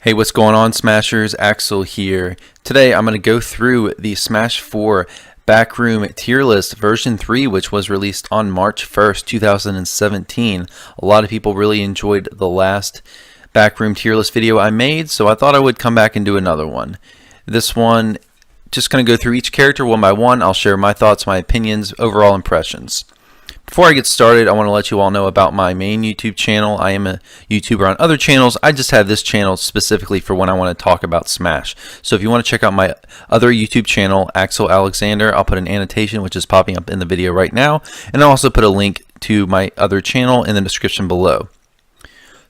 Hey, what's going on, Smashers? Axel here. Today I'm going to go through the Smash 4 Backroom tier list version 3, which was released on March 1st, 2017. A lot of people really enjoyed the last Backroom tier list video I made, so I thought I would come back and do another one. This one, just going to go through each character one by one. I'll share my thoughts, my opinions, overall impressions. Before I get started, I want to let you all know about my main YouTube channel. I am a YouTuber on other channels. I just have this channel specifically for when I want to talk about Smash. So if you want to check out my other YouTube channel, Axel Alexander, I'll put an annotation which is popping up in the video right now. And I'll also put a link to my other channel in the description below.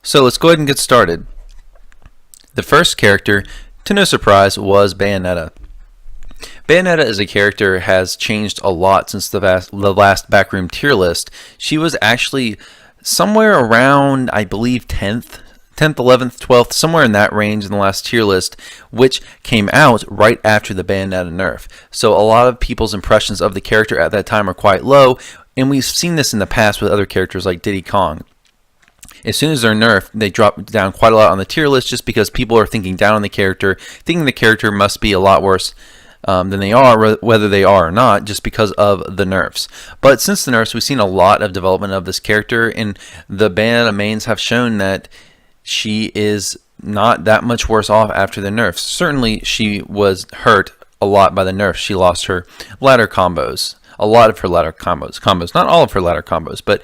So let's go ahead and get started. The first character, to no surprise, was Bayonetta. Bayonetta as a character has changed a lot since the last Backroom tier list. She was actually somewhere around, I believe, 10th, 11th, 12th, somewhere in that range in the last tier list, which came out right after the Bayonetta nerf. So a lot of people's impressions of the character at that time are quite low, and we've seen this in the past with other characters like Diddy Kong. As soon as they're nerfed, they drop down quite a lot on the tier list just because people are thinking down on the character, thinking the character must be a lot worse than they are, whether they are or not, just because of the nerfs. But since the nerfs, we've seen a lot of development of this character, and the Bayonetta mains have shown that she is not that much worse off after the nerfs. Certainly, she was hurt a lot by the nerfs. She lost her ladder combos, a lot of her ladder combos, not all of her ladder combos, but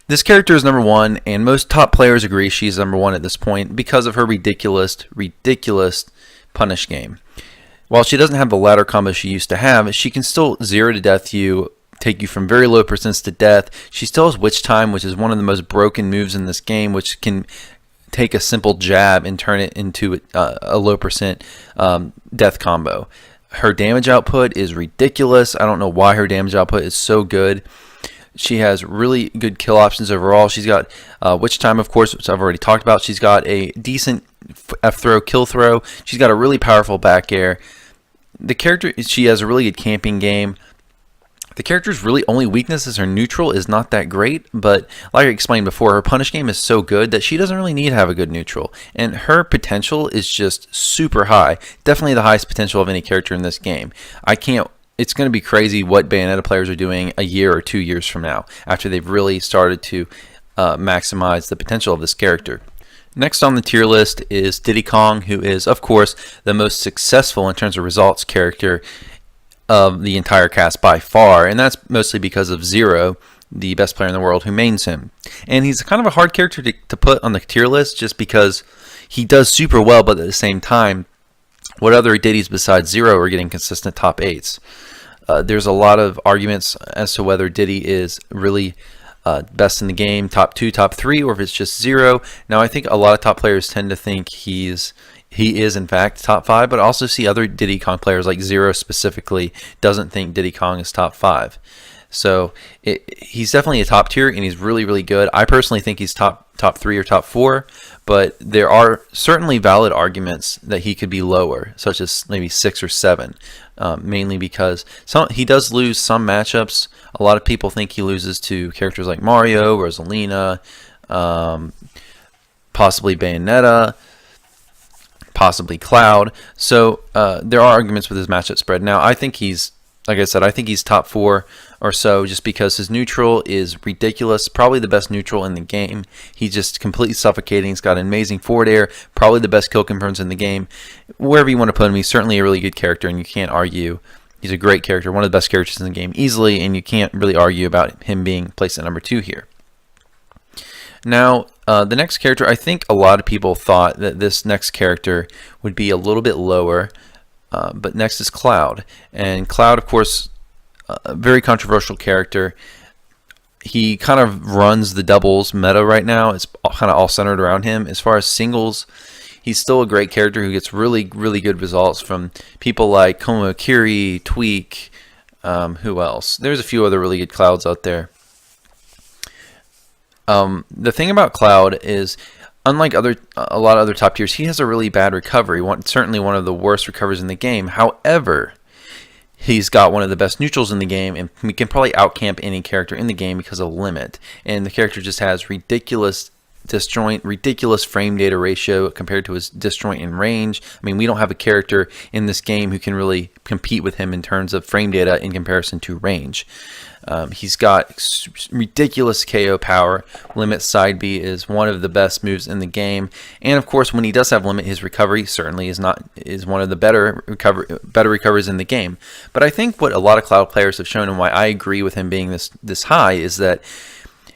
this character is number one, and most top players agree she's number one at this point because of her ridiculous punish game. While she doesn't have the ladder combo she used to have, she can still 0 to death you, take you from very low percents to death. She still has Witch Time, which is one of the most broken moves in this game, which can take a simple jab and turn it into a low percent death combo. Her damage output is ridiculous. I don't know why her damage output is so good. She has really good kill options overall. She's got Witch Time, of course, which I've already talked about. She's got a decent F throw, kill throw. She's got a really powerful back air. The character, she has a really good camping game. The character's really only weakness is her neutral is not that great, but like I explained before, her punish game is so good that she doesn't really need to have a good neutral. And her potential is just super high. Definitely the highest potential of any character in this game. It's going to be crazy what Bayonetta players are doing a year or 2 years from now after they've really started to maximize the potential of this character. Next on the tier list is Diddy Kong, who is, of course, the most successful in terms of results character of the entire cast by far, and that's mostly because of Zero, the best player in the world, who mains him. And he's kind of a hard character to put on the tier list just because he does super well, but at the same time, what other Diddies besides Zero are getting consistent top 8s? There's a lot of arguments as to whether Diddy is really best in the game, top 2, top 3, or if it's just Zero. Now, I think a lot of top players tend to think he is in fact top 5, but I also see other Diddy Kong players like Zero specifically doesn't think Diddy Kong is top 5. So he's definitely a top tier, and he's really, really good. I personally think he's top 3 or top 4, but there are certainly valid arguments that he could be lower, such as maybe 6 or 7, mainly because he does lose some matchups. A lot of people think he loses to characters like Mario, Rosalina, possibly Bayonetta, possibly Cloud. So there are arguments with his matchup spread. Now, I think like I said, I think he's top 4 or so just because his neutral is ridiculous, probably the best neutral in the game. He's just completely suffocating. He's got an amazing forward air, probably the best kill confirms in the game. Wherever you want to put him, he's certainly a really good character, and you can't argue. He's a great character, one of the best characters in the game easily, and you can't really argue about him being placed at number 2 here. Now, the next character, I think a lot of people thought that this next character would be a little bit lower, but next is Cloud. And Cloud, of course, a very controversial character. He kind of runs the doubles meta right now. It's kind of all centered around him. As far as singles, he's still a great character who gets really, really good results from people like Komokiri, Tweak, who else? There's a few other really good Clouds out there. The thing about Cloud is, unlike a lot of other top tiers, he has a really bad recovery. Certainly one of the worst recoveries in the game. However, he's got one of the best neutrals in the game, and he can probably outcamp any character in the game because of limit. And the character just has ridiculous disjoint, ridiculous frame data ratio compared to his disjoint in range. I mean, we don't have a character in this game who can really compete with him in terms of frame data in comparison to range. He's got ridiculous KO power. Limit side B is one of the best moves in the game, and of course, when he does have limit, his recovery certainly is one of the better recoveries in the game. But I think what a lot of Cloud players have shown, and why I agree with him being this high, is that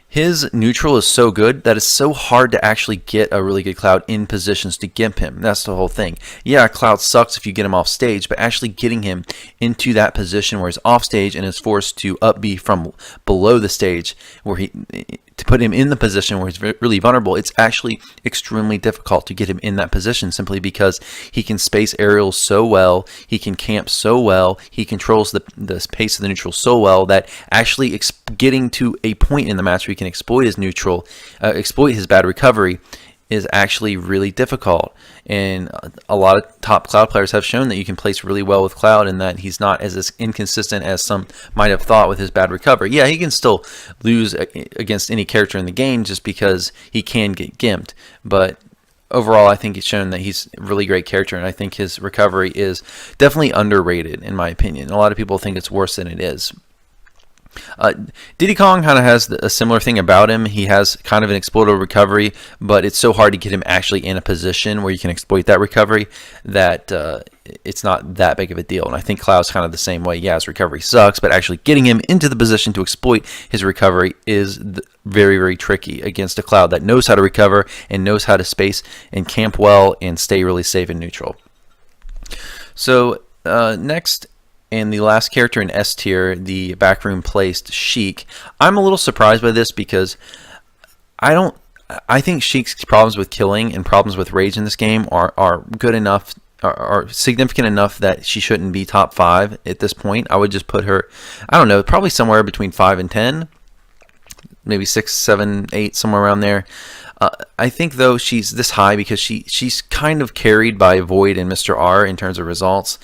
his neutral is so good that it's so hard to actually get a really good Cloud in positions to gimp him. That's the whole thing. Yeah, Cloud sucks if you get him off stage, but actually getting him into that position where he's off stage and is forced to up B from below the stage, to put him in the position where he's really vulnerable, it's actually extremely difficult to get him in that position, simply because he can space aerials so well, he can camp so well, he controls the pace of the neutral so well that actually getting to a point in the match where he can exploit his neutral, exploit his bad recovery, is actually really difficult. And a lot of top Cloud players have shown that you can place really well with Cloud, and that he's not as inconsistent as some might have thought with his bad recovery. Yeah, he can still lose against any character in the game just because he can get gimped, but overall, I think he's shown that he's a really great character, and I think his recovery is definitely underrated, in my opinion. A lot of people think it's worse than it is. Diddy Kong kind of has a similar thing about him. He has kind of an exploitable recovery, but it's so hard to get him actually in a position where you can exploit that recovery that it's not that big of a deal. And I think Cloud's kind of the same way. Yeah, his recovery sucks, but actually getting him into the position to exploit his recovery is very, very tricky against a Cloud that knows how to recover and knows how to space and camp well and stay really safe and neutral. So next, and the last character in S tier, the backroom placed Sheik. I'm a little surprised by this because I think Sheik's problems with killing and problems with rage in this game are good enough, are significant enough that she shouldn't be top 5 at this point. I would just put her, I don't know, probably somewhere between 5 and 10, maybe 6, 7, 8, somewhere around there. I think though she's this high because she's kind of carried by Void and Mr. R in terms of results.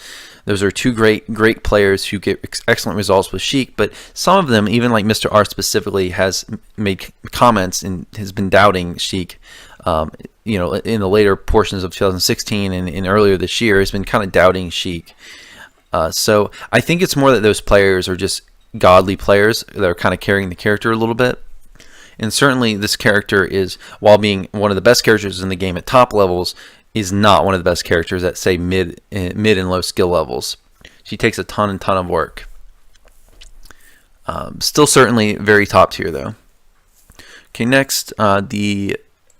Those are two great players who get excellent results with Sheik, but some of them, even like Mr. R specifically, has made comments and has been doubting Sheik. In the later portions of 2016 and earlier this year, has been kind of doubting Sheik. So I think it's more that those players are just godly players that are kind of carrying the character a little bit. And certainly this character is, while being one of the best characters in the game at top levels, is not one of the best characters at, say, mid and low skill levels. She takes a ton of work. Still certainly very top tier though. Okay, next the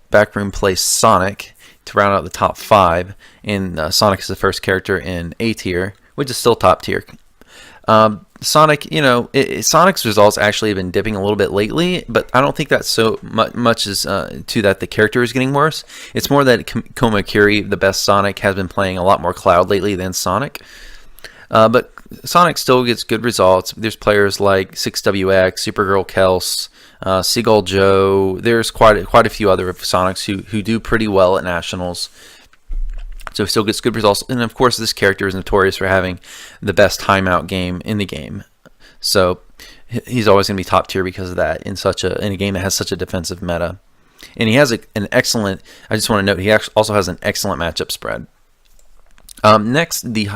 backroom placed Sonic to round out the top 5, and Sonic is the first character in A tier, which is still top tier. Sonic, Sonic's results actually have been dipping a little bit lately, but I don't think that's so much as to that the character is getting worse. It's more that Komakiri, the best Sonic, has been playing a lot more Cloud lately than Sonic. But Sonic still gets good results. There's players like 6WX, Supergirl Kels, Seagull Joe. There's quite a few other Sonics who do pretty well at Nationals. So he still gets good results. And of course, this character is notorious for having the best timeout game in the game. So he's always going to be top tier because of that in a game that has such a defensive meta. And he has an excellent, I just want to note, he also has an excellent matchup spread. Next, the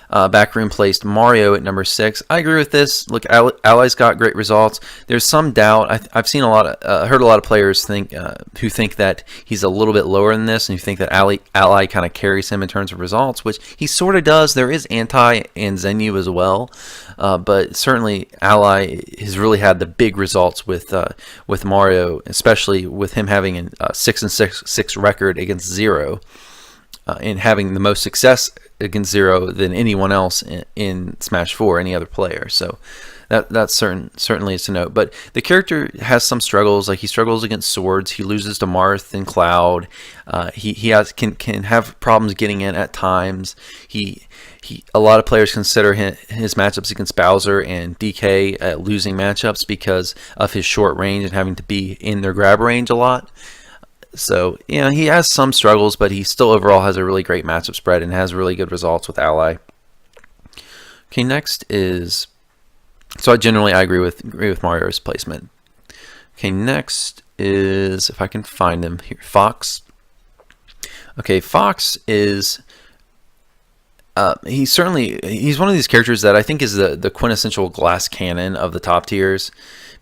backroom placed Mario at number 6. I agree with this. Look, Ally's got great results. There's some doubt. I've seen heard a lot of players who think that he's a little bit lower than this, and who think that Ally kind of carries him in terms of results, which he sort of does. There is Anti and Zenyu as well, but certainly Ally has really had the big results with Mario, especially with him having a 6-6 record against Zero. And having the most success against Zero than anyone else in Smash 4, any other player. So that's certainly is to note. But the character has some struggles. Like, he struggles against swords. He loses to Marth and Cloud. He can have problems getting in at times. A lot of players consider his matchups against Bowser and DK losing matchups because of his short range and having to be in their grab range a lot. So, he has some struggles, but he still overall has a really great matchup spread and has really good results with Ally. Okay, next is, so I agree with Mario's placement. Okay, next is, if I can find him here, Fox. Okay, Fox is he's one of these characters that I think is the quintessential glass cannon of the top tiers,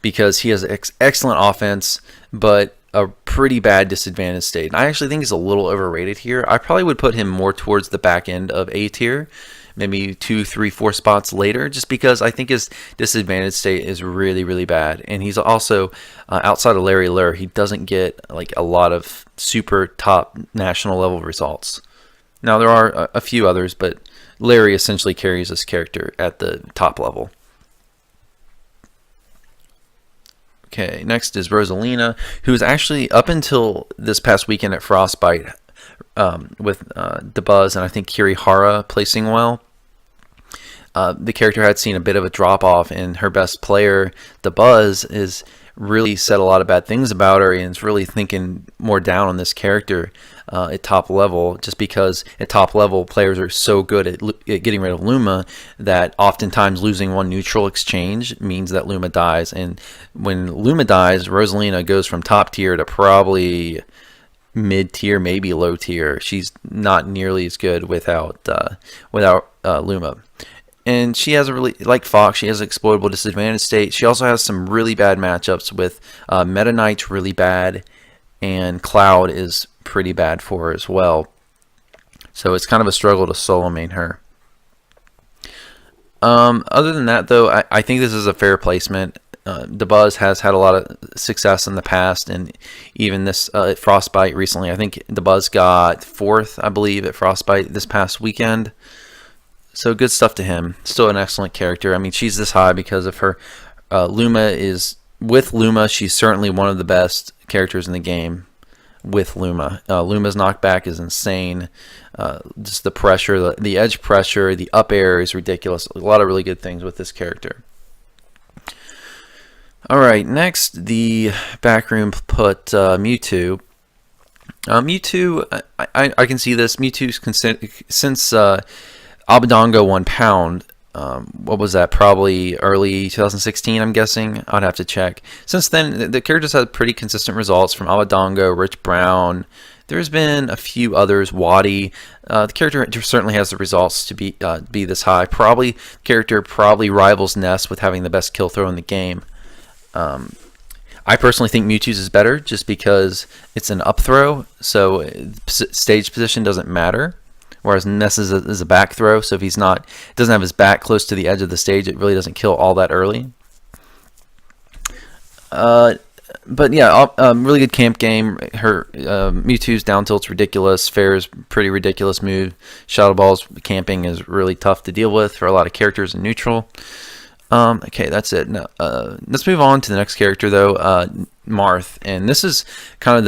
because he has excellent offense but a pretty bad disadvantage state. And I actually think he's a little overrated here. I probably would put him more towards the back end of A tier, maybe 2, 3, 4 spots later, just because I think his disadvantage state is really, really bad. And he's also, outside of Larry Lurr, he doesn't get like a lot of super top national level results. Now, there are a few others, but Larry essentially carries this character at the top level. Okay, next is Rosalina, who's actually, up until this past weekend at Frostbite, with DeBuzz and I think Kirihara placing well, the character had seen a bit of a drop-off, and her best player, DeBuzz, is really said a lot of bad things about her, and is really thinking more down on this character at top level, just because at top level players are so good at getting rid of Luma that oftentimes losing one neutral exchange means that Luma dies. And when Luma dies, Rosalina goes from top tier to probably mid tier, maybe low tier. She's not nearly as good without Luma. And she has a really, like Fox, she has an exploitable disadvantage state. She also has some really bad matchups with Meta Knight's really bad, and Cloud is pretty bad for her as well. So it's kind of a struggle to solo main her. Other than that, though, I think this is a fair placement. DeBuzz has had a lot of success in the past, and even this at Frostbite recently. I think DeBuzz got 4th, I believe, at Frostbite this past weekend. So good stuff to him. Still an excellent character. I mean, she's this high because of her. With Luma, she's certainly one of the best characters in the game with Luma. Luma's knockback is insane. Just the pressure, the edge pressure, the up air is ridiculous. A lot of really good things with this character. All right, next the Backroom put Mewtwo. Mewtwo, I can see this. Mewtwo's since Abadongo 1 pound, what was that, probably early 2016, I'm guessing. I'd have to check. Since then, the characters had pretty consistent results from Abadongo, Rich Brown. There's been a few others, Waddy. The character certainly has the results to be this high. Character probably rivals Ness with having the best kill throw in the game. I personally think Mewtwo's is better just because it's an up throw, so stage position doesn't matter. Whereas Ness is a back throw, so if he's doesn't have his back close to the edge of the stage, it really doesn't kill all that early. But yeah, really good camp game. Her Mewtwo's down tilt's ridiculous. Fair's pretty ridiculous move. Shadow Ball's camping is really tough to deal with for a lot of characters in neutral. Okay, that's it. Now, let's move on to the next character, though, Marth. And this is kind of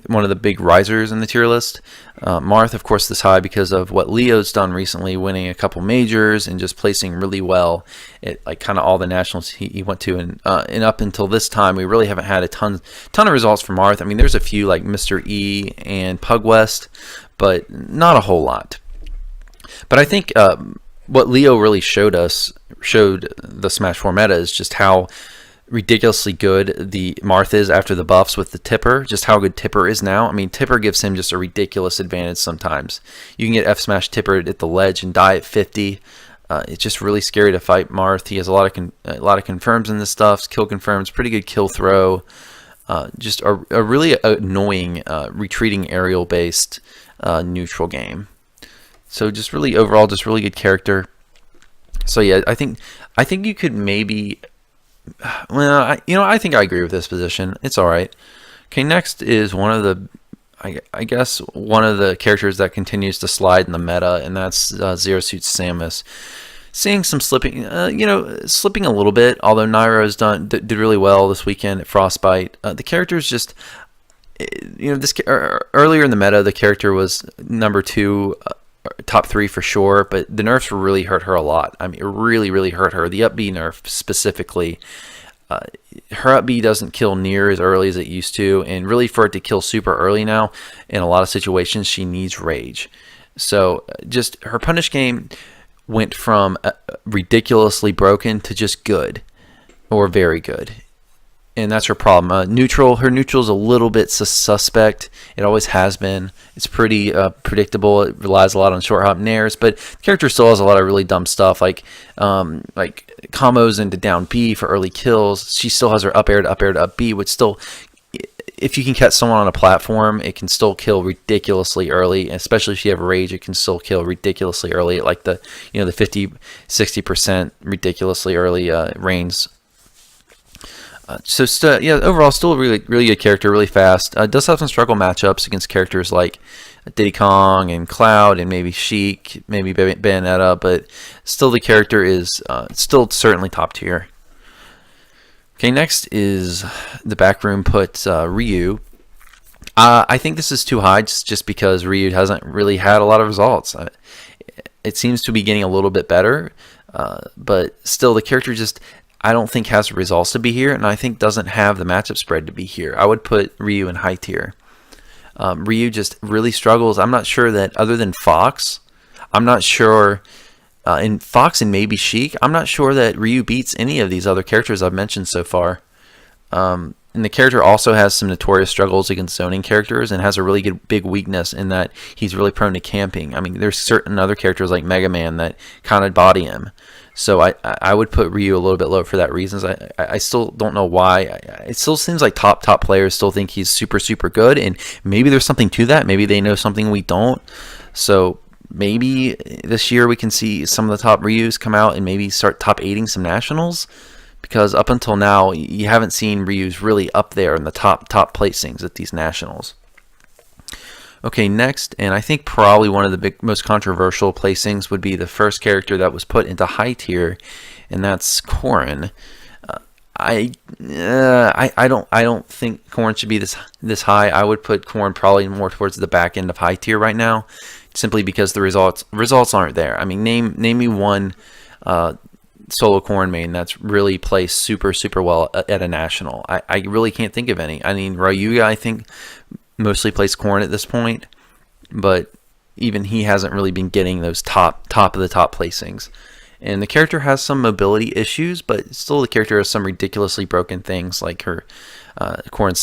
one of the big risers in the tier list. Marth, of course, this high because of what Leo's done recently, winning a couple majors and just placing really well at like kind of all the nationals he went to. And up until this time, we really haven't had a ton of results from Marth. I mean, there's a few like Mr. E and Pug West, but not a whole lot. But I think what Leo really showed the Smash 4 meta is just how ridiculously good the Marth is after the buffs with the Tipper, just how good Tipper is now. I mean, Tipper gives him just a ridiculous advantage sometimes. You can get F Smash Tipper at the ledge and die at 50. It's just really scary to fight Marth. He has a lot of confirms in this stuff, kill confirms, pretty good kill throw. Just a really annoying retreating aerial based neutral game. So just really overall, just really good character. So yeah, I think you could maybe. Well, I think I agree with this position. It's all right. Okay, next is one of the, I guess one of the characters that continues to slide in the meta, and that's Zero Suit Samus. Seeing some slipping, slipping a little bit. Although Nairo's did really well this weekend at Frostbite. The character's just, earlier in the meta, the character was number 2. Top 3 for sure, but the nerfs really hurt her a lot. I mean, it really, really hurt her. The up B nerf specifically. Her up B doesn't kill near as early as it used to, and really for it to kill super early now, in a lot of situations, she needs rage. So just her punish game went from ridiculously broken to just good, or very good. and that's her problem. Her neutral is a little bit suspect. It always has been. It's pretty predictable. It relies a lot on short hop nairs, but the character still has a lot of really dumb stuff, like combos into down B for early kills. She still has her up air to up air to up B, which still, if you can catch someone on a platform, it can still kill ridiculously early, especially if you have rage. It can still kill ridiculously early at like the 50-60% ridiculously early range. Overall, still a really good character, really fast. Does have some struggle matchups against characters like Diddy Kong and Cloud and maybe Sheik, maybe Bayonetta, but still the character is still certainly top tier. Okay, next is the Backroom put Ryu. I think this is too high just because Ryu hasn't really had a lot of results. It seems to be getting a little bit better, but still the character just, I don't think has results to be here, and I think doesn't have the matchup spread to be here. I would put Ryu in high tier. Ryu just really struggles. I'm not sure that other than Fox, I'm not sure in Fox and maybe Sheik, I'm not sure that Ryu beats any of these other characters I've mentioned so far. And the character also has some notorious struggles against zoning characters and has a really good big weakness in that he's really prone to camping. I mean, there's certain other characters like Mega Man that kind of body him. So I would put Ryu a little bit low for that reasons. I still don't know why. It still seems like top players still think he's super good, and maybe there's something to that. Maybe they know something we don't. So maybe this year we can see some of the top Ryus come out and maybe start top 8ing some nationals, because up until now you haven't seen Ryus really up there in the top placings at these nationals. Okay, next, and I think probably one of the most controversial placings would be the first character that was put into high tier, and that's Corrin. I don't think Corrin should be this high. I would put Corrin probably more towards the back end of high tier right now, simply because the results aren't there. I mean, name me one solo Corrin main that's really plays super well at a national. I really can't think of any. I mean, Ryuga, I think, mostly plays Corrin at this point, but even he hasn't really been getting those top of the top placings. And the character has some mobility issues, but still the character has some ridiculously broken things, like her Corrin's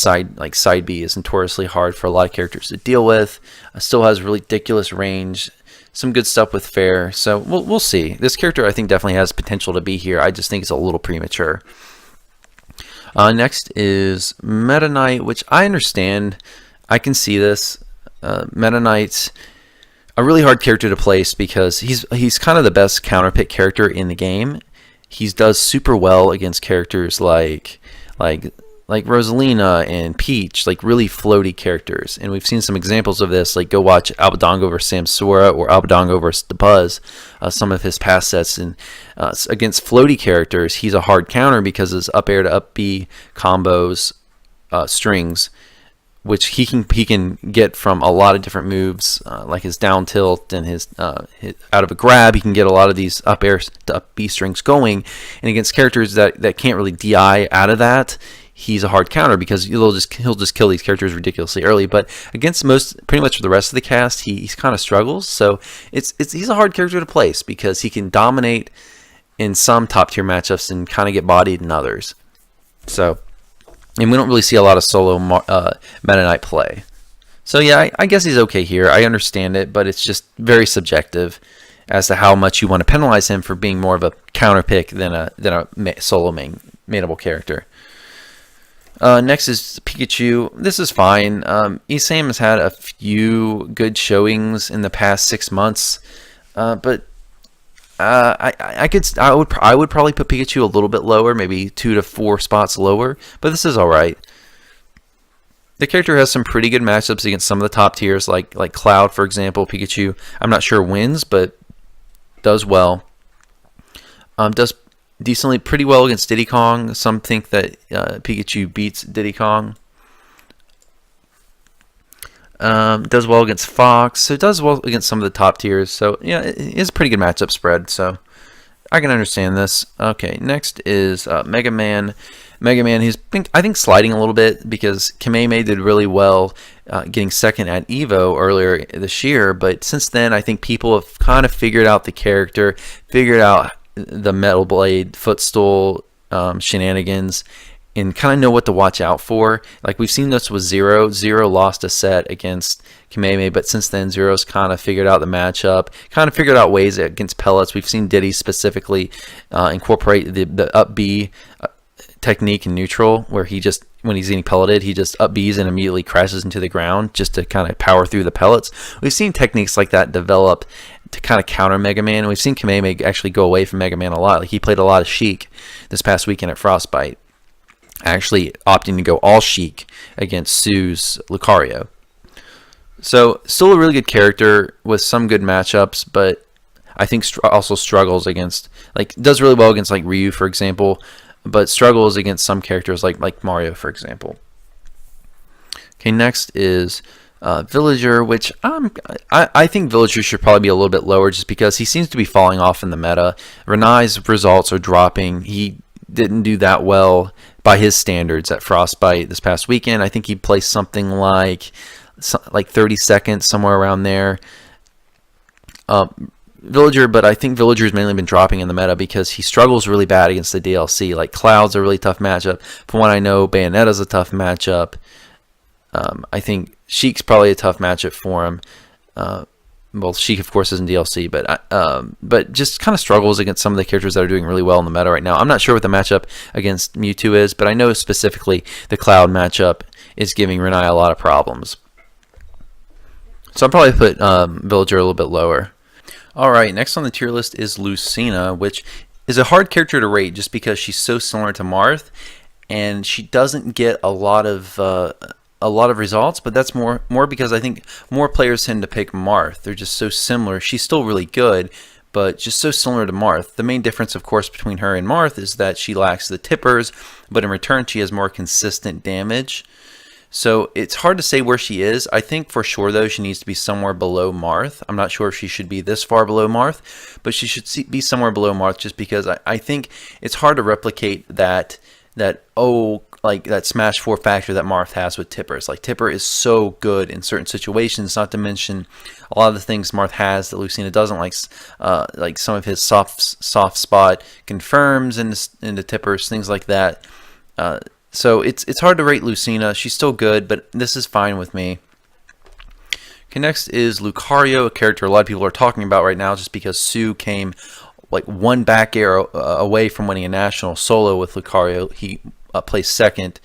side B is notoriously hard for a lot of characters to deal with. Still has ridiculous range, some good stuff with fair. So we'll see. This character I think definitely has potential to be here. I just think it's a little premature. Next is Meta Knight, which I understand. I can see this. Meta Knight's a really hard character to place because he's kind of the best counter pick character in the game. He does super well against characters like Rosalina and Peach, like really floaty characters. And we've seen some examples of this, like go watch Abadongo vs Samsora or Abadongo vs The Buzz, some of his past sets. And against floaty characters, he's a hard counter because his up air to up B combos, strings, which he can get from a lot of different moves, like his down tilt and his out of a grab. He can get a lot of these up air to up B strings going, and against characters that can't really DI out of that, he's a hard counter because he'll just kill these characters ridiculously early. But against pretty much the rest of the cast, he kind of struggles. So he's a hard character to place because he can dominate in some top tier matchups and kind of get bodied in others. So. And we don't really see a lot of solo Meta Knight play. So yeah, I guess he's okay here. I understand it, but it's just very subjective as to how much you want to penalize him for being more of a counter pick than a solo mainable character. Next is Pikachu. This is fine. Esam has had a few good showings in the past 6 months, but I would probably put Pikachu a little bit lower, maybe 2 to 4 spots lower, but this is all right. The character has some pretty good matchups against some of the top tiers, like Cloud, for example. Pikachu, I'm not sure wins, but does well. Does decently pretty well against Diddy Kong. Some think that Pikachu beats Diddy Kong. Does well against Fox, so it does well against some of the top tiers. So yeah, it is a pretty good matchup spread. So I can understand this. Okay, next is Mega Man. Mega Man, he's been, I think, sliding a little bit because Kameme did really well getting second at EVO earlier this year. But since then, I think people have kind of figured out the character, figured out the Metal Blade footstool shenanigans, and kind of know what to watch out for. Like we've seen this with Zero. Zero lost a set against Kameme, but since then Zero's kind of figured out the matchup, kind of figured out ways against pellets. We've seen Diddy specifically incorporate the up B technique in neutral, where he just, when he's getting pelleted, he just up Bs and immediately crashes into the ground just to kind of power through the pellets. We've seen techniques like that develop to kind of counter Mega Man. And we've seen Kameme actually go away from Mega Man a lot. Like he played a lot of Sheik this past weekend at Frostbite, actually opting to go all Sheik against Sue's Lucario. So still a really good character with some good matchups, but I think also struggles against, like, does really well against like Ryu, for example, but struggles against some characters like Mario, for example. Okay, next is Villager, which I think Villager should probably be a little bit lower just because he seems to be falling off in the meta. Renai's results are dropping. He didn't do that well by his standards at Frostbite this past weekend. I think he placed something like 32nd, somewhere around there. Villager, but I think Villager's mainly been dropping in the meta because he struggles really bad against the DLC. Like Cloud's a really tough matchup. From what I know, Bayonetta's a tough matchup. I think Sheik's probably a tough matchup for him. Well, Sheik, of course, isn't DLC, but just kind of struggles against some of the characters that are doing really well in the meta right now. I'm not sure what the matchup against Mewtwo is, but I know specifically the Cloud matchup is giving Renai a lot of problems. So I'll probably put Villager a little bit lower. Alright, next on the tier list is Lucina, which is a hard character to rate just because she's so similar to Marth, and she doesn't get a lot of results, but that's more because I think more players tend to pick Marth. They're just so similar. She's still really good, but just so similar to Marth. The main difference, of course, between her and Marth is that she lacks the tippers, but in return she has more consistent damage. So it's hard to say where she is. I think for sure, though, she needs to be somewhere below Marth. I'm not sure if she should be this far below Marth, but she should be somewhere below Marth just because I think it's hard to replicate that Smash 4 factor that Marth has with Tipper. Like Tipper is so good in certain situations, not to mention a lot of the things Marth has that Lucina doesn't, like some of his soft spot confirms into Tippers, things like that. So it's hard to rate Lucina. She's still good, but this is fine with me. Okay, next is Lucario, a character a lot of people are talking about right now just because Sue came like one back air away from winning a national solo with Lucario. He placed second,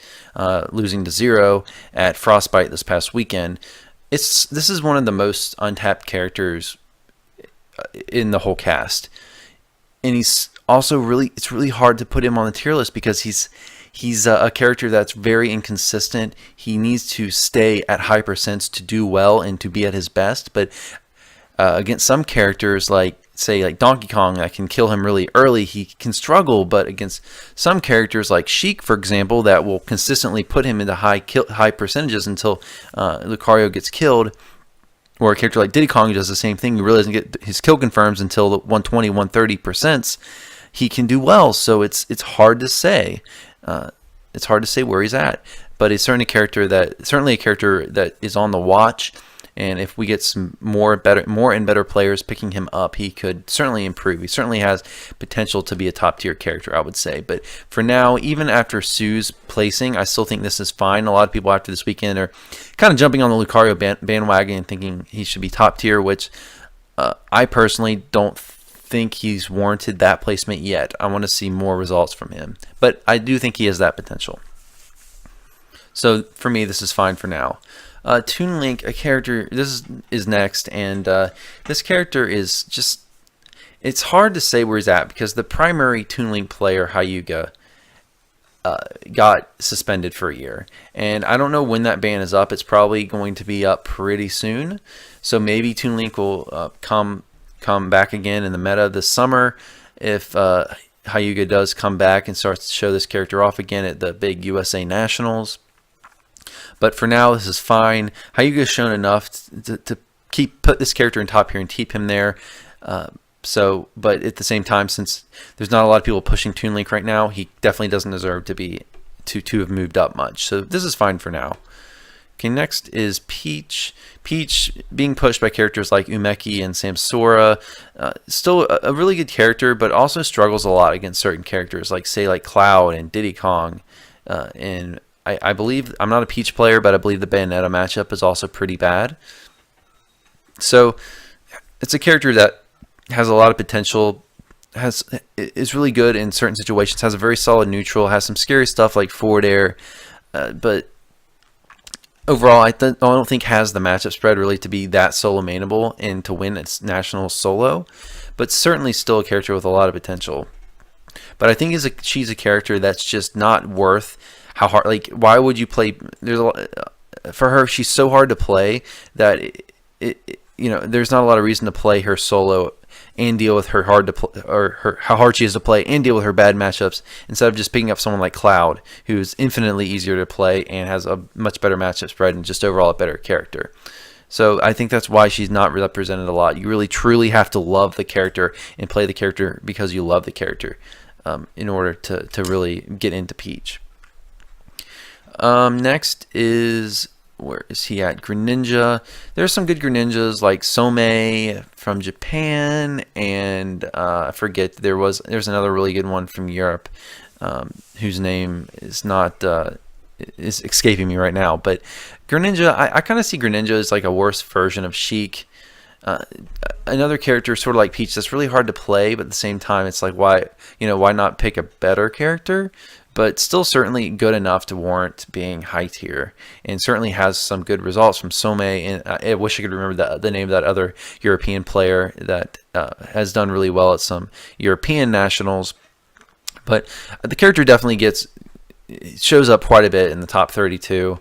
losing to Zero at Frostbite this past weekend. This is one of the most untapped characters in the whole cast, and he's also it's really hard to put him on the tier list because he's a character that's very inconsistent. He needs to stay at high percents to do well and to be at his best. But against some characters, like Donkey Kong, that can kill him really early, he can struggle. But against some characters like Sheik, for example, that will consistently put him into high percentages until Lucario gets killed. Or a character like Diddy Kong, who does the same thing, he really doesn't get his kill confirms until the 120, 130%. He can do well, so it's hard to say. It's hard to say where he's at, but it's certainly a character that is on the watch. And if we get some more and better players picking him up, he could certainly improve. He certainly has potential to be a top tier character, I would say. But for now, even after Sue's placing, I still think this is fine. A lot of people after this weekend are kind of jumping on the Lucario bandwagon and thinking he should be top tier, which I personally don't think he's warranted that placement yet. I want to see more results from him, but I do think he has that potential. So for me, this is fine for now. Toon Link, a character, this is next, and this character is just, it's hard to say where he's at because the primary Toon Link player, Hyuga, got suspended for a year, and I don't know when that ban is up. It's probably going to be up pretty soon, so maybe Toon Link will come back again in the meta this summer if Hyuga does come back and starts to show this character off again at the big USA Nationals. But for now, this is fine. Hyuga's shown enough to put this character in top tier and keep him there. But at the same time, since there's not a lot of people pushing Toon Link right now, he definitely doesn't deserve to have moved up much. So this is fine for now. Okay, next is Peach. Peach being pushed by characters like Umeki and Samsora. Still a really good character, but also struggles a lot against certain characters like Cloud and Diddy Kong And I believe, I'm not a Peach player, but I believe the Bayonetta matchup is also pretty bad. So it's a character that has a lot of potential, is really good in certain situations, has a very solid neutral, has some scary stuff like forward air, but overall I don't think has the matchup spread really to be that solo mainable and to win its national solo, but certainly still a character with a lot of potential. But I think she's a character that's just not worth how hard. Like, why would you play? There's a lot, for her. She's so hard to play that there's not a lot of reason to play her solo and deal with her hard to play, or how hard she is to play, and deal with her bad matchups instead of just picking up someone like Cloud, who's infinitely easier to play and has a much better matchup spread and just overall a better character. So I think that's why she's not represented a lot. You really truly have to love the character and play the character because you love the character in order to really get into Peach. Next is, where is he at? Greninja. There's some good Greninjas like Somei from Japan, and I forget, there's another really good one from Europe whose name is not is escaping me right now. But Greninja, I kind of see Greninja as like a worse version of Sheik. Another character sort of like Peach that's really hard to play, but at the same time it's like, why not pick a better character? But still certainly good enough to warrant being high tier, and certainly has some good results from Somei. And I wish I could remember the name of that other European player that has done really well at some European nationals. But the character definitely shows up quite a bit in the top 32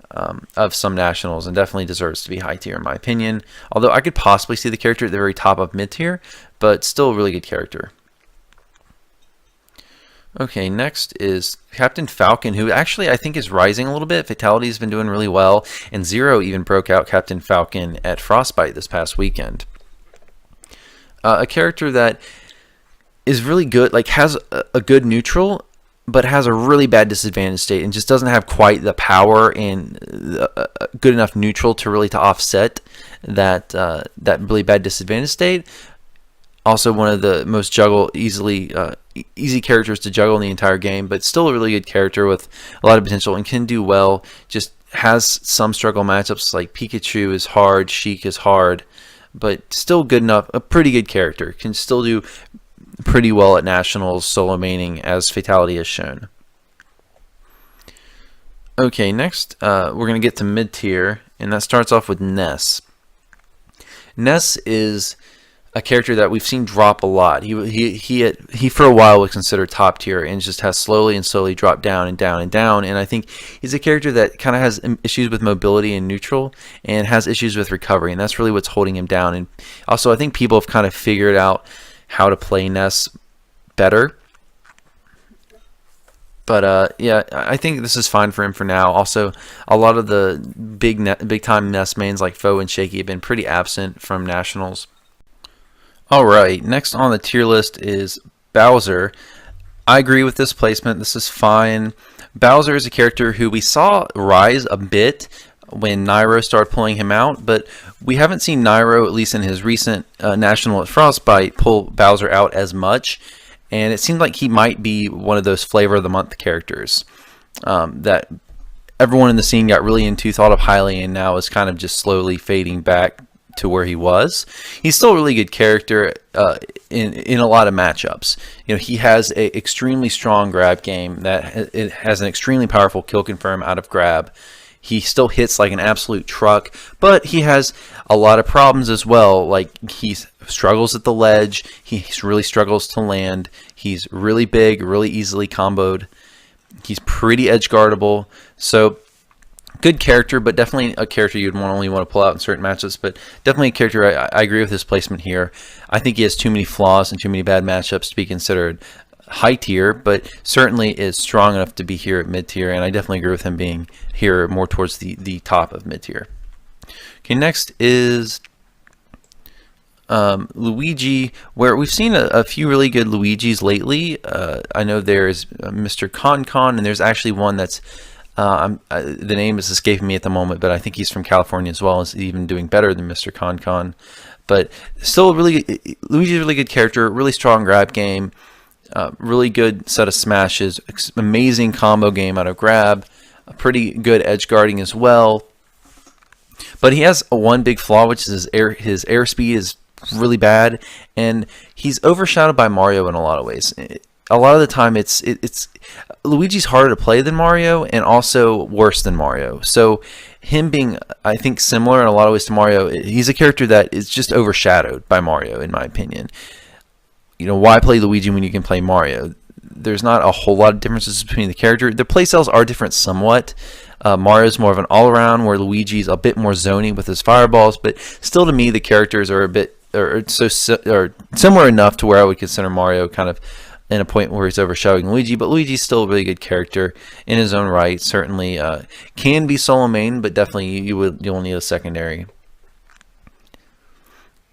of some nationals, and definitely deserves to be high tier in my opinion. Although I could possibly see the character at the very top of mid tier, but still a really good character. Okay, next is Captain Falcon, who actually I think is rising a little bit. Fatality's been doing really well, and Zero even broke out Captain Falcon at Frostbite this past weekend. A character that is really good, like has a good neutral, but has a really bad disadvantage state, and just doesn't have quite the power and good enough neutral to really offset that really bad disadvantage state. Also one of the most easy characters to juggle in the entire game, but still a really good character with a lot of potential and can do well. Just has some struggle matchups, like Pikachu is hard, Sheik is hard, but still good enough, a pretty good character. Can still do pretty well at nationals solo maining, as Fatality has shown. Okay, next we're going to get to mid tier, and that starts off with Ness. Ness is a character that we've seen drop a lot. He for a while was considered top tier, and just has slowly dropped down and down and down. And I think he's a character that kind of has issues with mobility and neutral, and has issues with recovery, and that's really what's holding him down. And also I think people have kind of figured out how to play Ness better. But yeah, I think this is fine for him for now. Also, a lot of the big time Ness mains like Foe and Shaky have been pretty absent from nationals. Alright, next on the tier list is Bowser. I agree with this placement. This is fine. Bowser is a character who we saw rise a bit when Nairo started pulling him out, but we haven't seen Nairo, at least in his recent national at Frostbite, pull Bowser out as much. And it seems like he might be one of those flavor of the month characters that everyone in the scene got really into, thought of highly, and now is kind of just slowly fading back to where he was. He's still a really good character in a lot of matchups. He has an extremely strong grab game that it has an extremely powerful kill confirm out of grab. He still hits like an absolute truck, but he has a lot of problems as well. Like, he struggles at the ledge. He really struggles to land. He's really big, really easily comboed. He's pretty edge guardable. So good character, but definitely a character you'd only want to pull out in certain matchups. But definitely a character I agree with his placement here. I think he has too many flaws and too many bad matchups to be considered high tier, but certainly is strong enough to be here at mid tier, and I definitely agree with him being here more towards the top of mid tier. Okay, next is Luigi, where we've seen a few really good Luigis lately. I know there's Mr. Con, and there's actually one that's the name is escaping me at the moment, but I think he's from California as well. Is even doing better than Mr. Con. But still, Luigi's a really good character, really strong grab game. Really good set of smashes, amazing combo game out of grab, a pretty good edge guarding as well. But he has one big flaw, which is his airspeed is really bad, and he's overshadowed by Mario in a lot of ways. A lot of the time, it's Luigi's harder to play than Mario, and also worse than Mario. So him being, I think, similar in a lot of ways to Mario, he's a character that is just overshadowed by Mario, in my opinion. You know, why play Luigi when you can play Mario? There's not a whole lot of differences between the character. The playstyles are different somewhat. Mario's more of an all-around, where Luigi's a bit more zony with his fireballs, but still, to me, the characters are a bit or similar enough to where I would consider Mario kind of in a point where he's overshadowing Luigi. But Luigi's still a really good character in his own right. Certainly can be solo main, but definitely you'll need a secondary.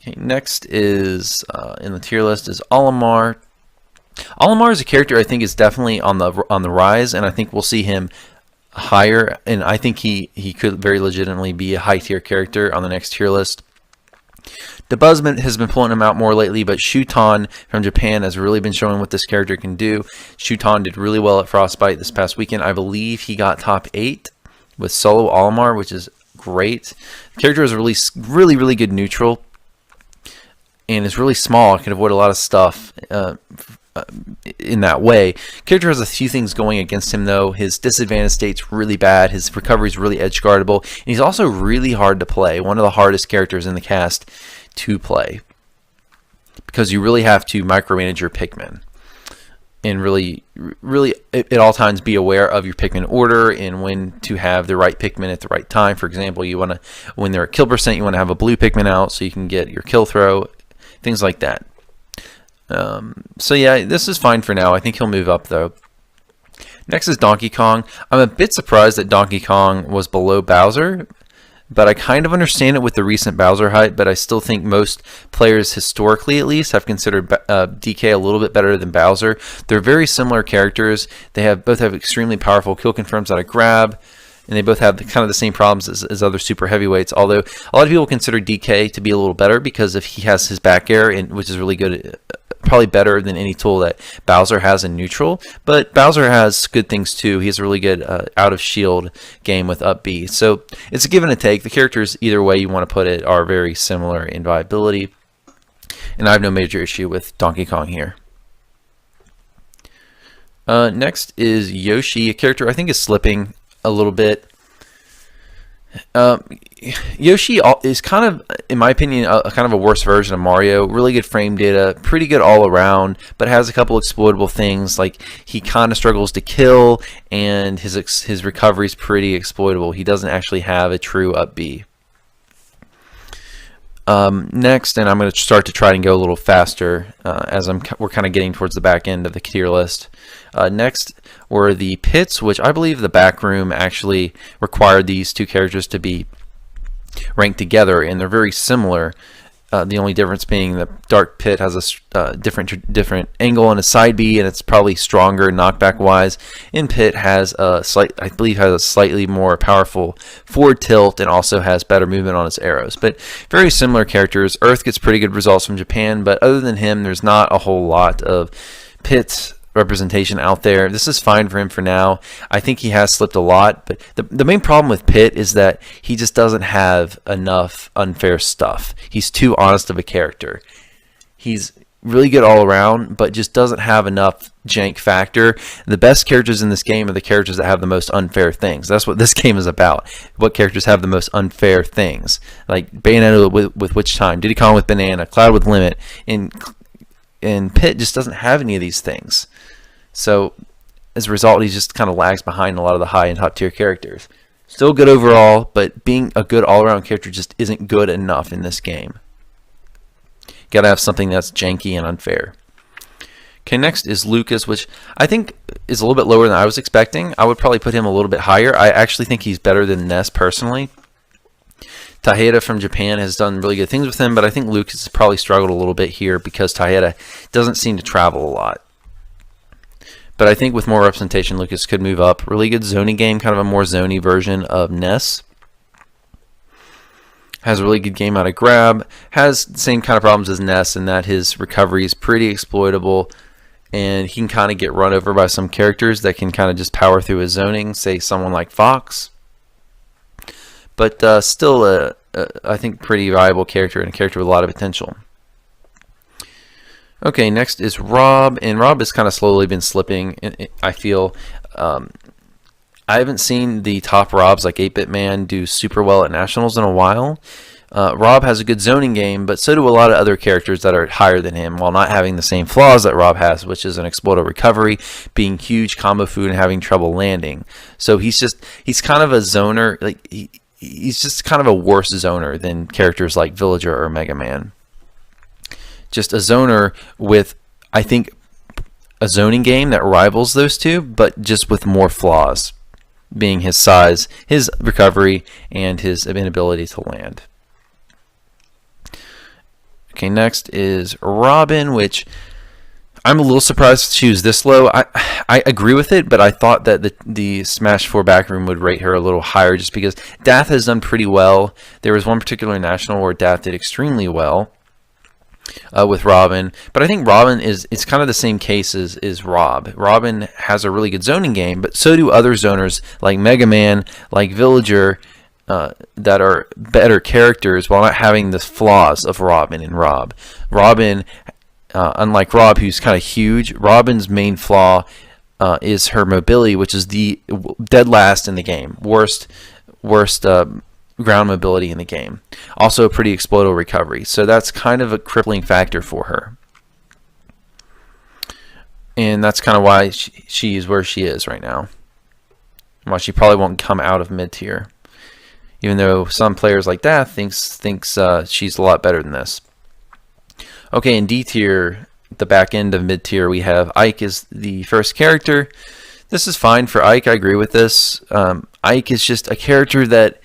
Okay, next is in the tier list is Olimar. Olimar is a character I think is definitely on the rise, and I think we'll see him higher, and I think he could very legitimately be a high tier character on the next tier list. The buzz has been pulling him out more lately, but Shuton from Japan has really been showing what this character can do. Shuton did really well at Frostbite this past weekend. I believe he got top 8 with solo Olimar, which is great. The character is really good neutral, and is really small. It can avoid a lot of stuff in that way. Character has a few things going against him, though. His disadvantage state's really bad. His recovery is really edge guardable, and he's also really hard to play. One of the hardest characters in the cast to play, because you really have to micromanage your Pikmin and really at all times be aware of your Pikmin order and when to have the right Pikmin at the right time. For example, you want to, when they're at kill percent, you want to have a blue Pikmin out so you can get your kill throw, things like that. So yeah, this is fine for now. I think he'll move up though. Next is Donkey Kong. I'm a bit surprised that Donkey Kong was below Bowser, but I kind of understand it with the recent Bowser hype, but I still think most players, historically at least, have considered DK a little bit better than Bowser. They're very similar characters. They both have extremely powerful kill confirms out of grab, and they both have kind of the same problems as other super heavyweights, although a lot of people consider DK to be a little better because if he has his back air, which is really good, probably better than any tool that Bowser has in neutral. But Bowser has good things too. He has a really good out of shield game with up B. So it's a give and a take. The characters, either way you want to put it, are very similar in viability, and I have no major issue with Donkey Kong here. Next is Yoshi, a character I think is slipping a little bit. Yoshi is kind of, in my opinion, kind of a worse version of Mario. Really good frame data, pretty good all around, but has a couple exploitable things, like he kind of struggles to kill, and his recovery is pretty exploitable. He doesn't actually have a true up B. Next, and I'm going to start to try and go a little faster as we're kind of getting towards the back end of the tier list. Next were the pits, which I believe the Backroom actually required these two characters to be ranked together, and they're very similar. The only difference being the Dark Pit has a different angle on a side B, and it's probably stronger knockback wise. And Pit has I believe has a slightly more powerful forward tilt and also has better movement on its arrows. But very similar characters. Earth gets pretty good results from Japan, but other than him, there's not a whole lot of Pit representation out there. This is fine for him for now. I think he has slipped a lot, but the main problem with Pit is that he just doesn't have enough unfair stuff. He's too honest of a character. He's really good all around, but just doesn't have enough jank factor. The best characters in this game are the characters that have the most unfair things. That's what this game is about. What characters have the most unfair things? Like Bayonetta with Witch Time, Diddy Kong with Banana, Cloud with Limit, and Pit just doesn't have any of these things. So as a result, he just kind of lags behind a lot of the high and top tier characters. Still good overall, but being a good all-around character just isn't good enough in this game. Gotta have something that's janky and unfair. Okay, next is Lucas, which I think is a little bit lower than I was expecting. I would probably put him a little bit higher. I actually think he's better than Ness personally. Taeda from Japan has done really good things with him, but I think Lucas has probably struggled a little bit here because Taeda doesn't seem to travel a lot. But I think with more representation, Lucas could move up. Really good zoning game, kind of a more zony version of Ness. Has a really good game out of grab. Has the same kind of problems as Ness in that his recovery is pretty exploitable. and he can kind of get run over by some characters that can kind of just power through his zoning, say someone like Fox. But still I think pretty viable character, and a character with a lot of potential. Okay, next is Rob, and Rob has kind of slowly been slipping, I feel. I haven't seen the top Robs like 8-Bit Man do super well at Nationals in a while. Rob has a good zoning game, but so do a lot of other characters that are higher than him, while not having the same flaws that Rob has, which is an explosive recovery, being huge combo food, and having trouble landing. So he's kind of a zoner, like he's just kind of a worse zoner than characters like Villager or Mega Man. Just a zoner with, I think, a zoning game that rivals those two, but just with more flaws, being his size, his recovery, and his inability to land. Okay, next is Robin, which I'm a little surprised she was this low. I agree with it, but I thought that the Smash 4 Backroom would rate her a little higher just because Dath has done pretty well. There was one particular national where Dath did extremely well with Robin, but I think Robin it's kind of the same case as Rob. Robin has a really good zoning game, but so do other zoners like Mega Man, like Villager, that are better characters while not having the flaws of Robin and Rob. Robin, unlike Rob, who's kind of huge, Robin's main flaw is her mobility, which is the dead last in the game. Worst ground mobility in the game. Also a pretty explosive recovery. So that's kind of a crippling factor for her. And that's kind of why she is where she is right now. Why she probably won't come out of mid-tier. Even though some players like that thinks she's a lot better than this. Okay, in D tier, the back end of mid tier, we have Ike as the first character. This is fine for Ike. I agree with this. Ike is just a character that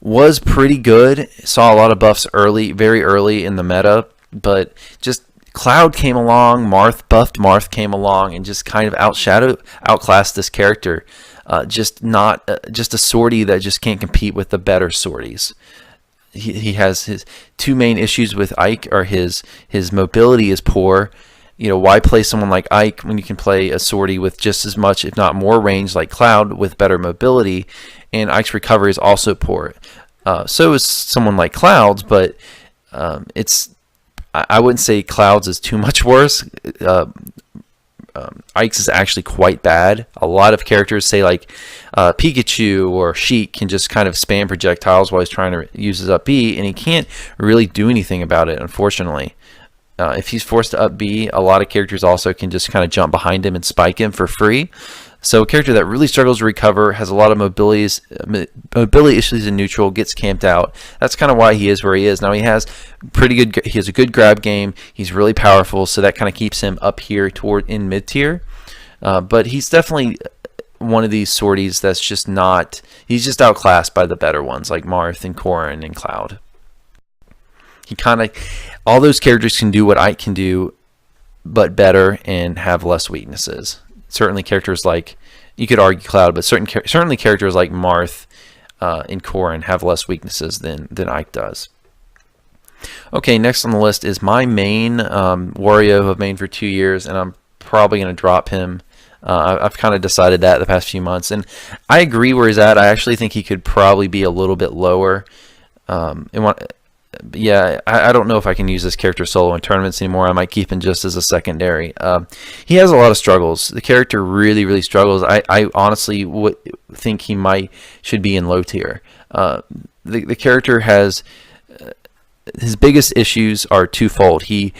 was pretty good. Saw a lot of buffs very early in the meta, but just Cloud came along, buffed Marth came along, and just kind of outclassed this character. Just a sortie that just can't compete with the better sorties. He has his two main issues with Ike are his mobility is poor. You know, why play someone like Ike when you can play a sortie with just as much, if not more, range like Cloud with better mobility? And Ike's recovery is also poor. So is someone like Cloud's, but I wouldn't say Cloud's is too much worse. Ike's is actually quite bad. A lot of characters say like Pikachu or Sheik can just kind of spam projectiles while he's trying to use his up B, and he can't really do anything about it, unfortunately. If he's forced to up B, a lot of characters also can just kind of jump behind him and spike him for free. So a character that really struggles to recover, has a lot of mobility issues in neutral, gets camped out. That's kind of why he is where he is. Now he has a good grab game. He's really powerful, so that kind of keeps him up here in mid tier. But he's definitely one of these sorties that's just not. He's just outclassed by the better ones like Marth and Corrin and Cloud. All those characters can do what Ike can do, but better and have less weaknesses. Certainly characters like, you could argue Cloud, but certainly characters like Marth and Corrin have less weaknesses than Ike does. Okay, next on the list is my main, Wario. I've mained for 2 years, and I'm probably going to drop him. I've kind of decided that the past few months, and I agree where he's at. I actually think he could probably be a little bit lower. Yeah, I don't know if I can use this character solo in tournaments anymore. I might keep him just as a secondary. He has a lot of struggles. The character really, really struggles. I honestly would think he should be in low tier. The character has his biggest issues are twofold. He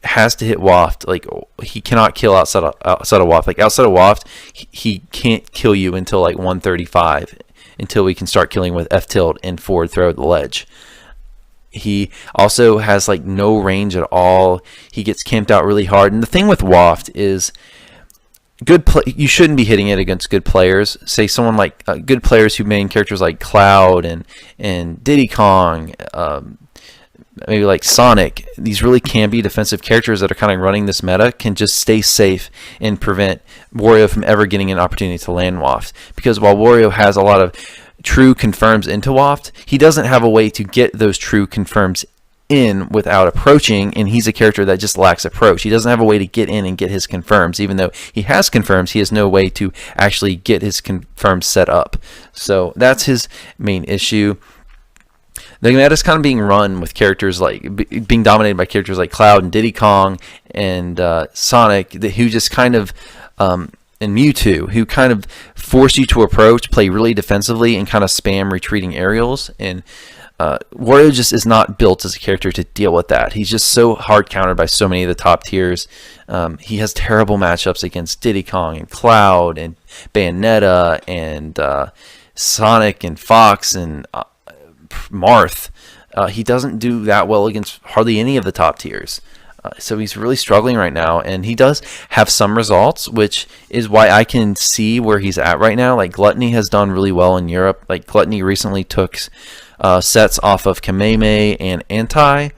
has to hit waft. Like, he cannot kill outside of waft. Like, outside of waft, he can't kill you until like 135, until we can start killing with F tilt and forward throw at the ledge. He also has like no range at all. He gets camped out really hard. And the thing with waft is you shouldn't be hitting it against good players. Say someone like good players who main characters like Cloud and Diddy Kong, maybe like Sonic. These really campy defensive characters that are kind of running this meta can just stay safe and prevent Wario from ever getting an opportunity to land waft. Because while Wario has a lot of true confirms into waft, he doesn't have a way to get those true confirms in without approaching, and he's a character that just lacks approach. He doesn't have a way to get in and get his confirms. Even though he has confirms, he has no way to actually get his confirms set up. So that's his main issue. The meta is kind of being run with characters being dominated by characters like Cloud and Diddy Kong and Sonic, who just kind of and Mewtwo, who kind of force you to approach, play really defensively, and kind of spam retreating aerials. And Wario just is not built as a character to deal with that. He's just so hard countered by so many of the top tiers. He has terrible matchups against Diddy Kong and Cloud and Bayonetta and Sonic and Fox and Marth. He doesn't do that well against hardly any of the top tiers. So he's really struggling right now, and he does have some results, which is why I can see where he's at right now. Like Gluttony has done really well in Europe. Like Gluttony recently took sets off of Kameme and Anti,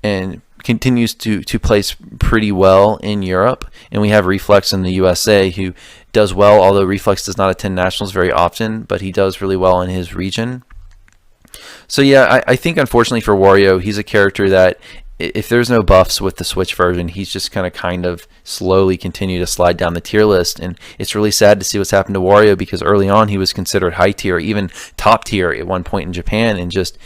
and continues to place pretty well in Europe. And we have Reflex in the USA, who does well, although Reflex does not attend nationals very often, but he does really well in his region. So yeah, I think unfortunately for Wario, he's a character that if there's no buffs with the Switch version, he's just going to kind of slowly continue to slide down the tier list. And it's really sad to see what's happened to Wario, because early on he was considered high tier, even top tier at one point in Japan. And just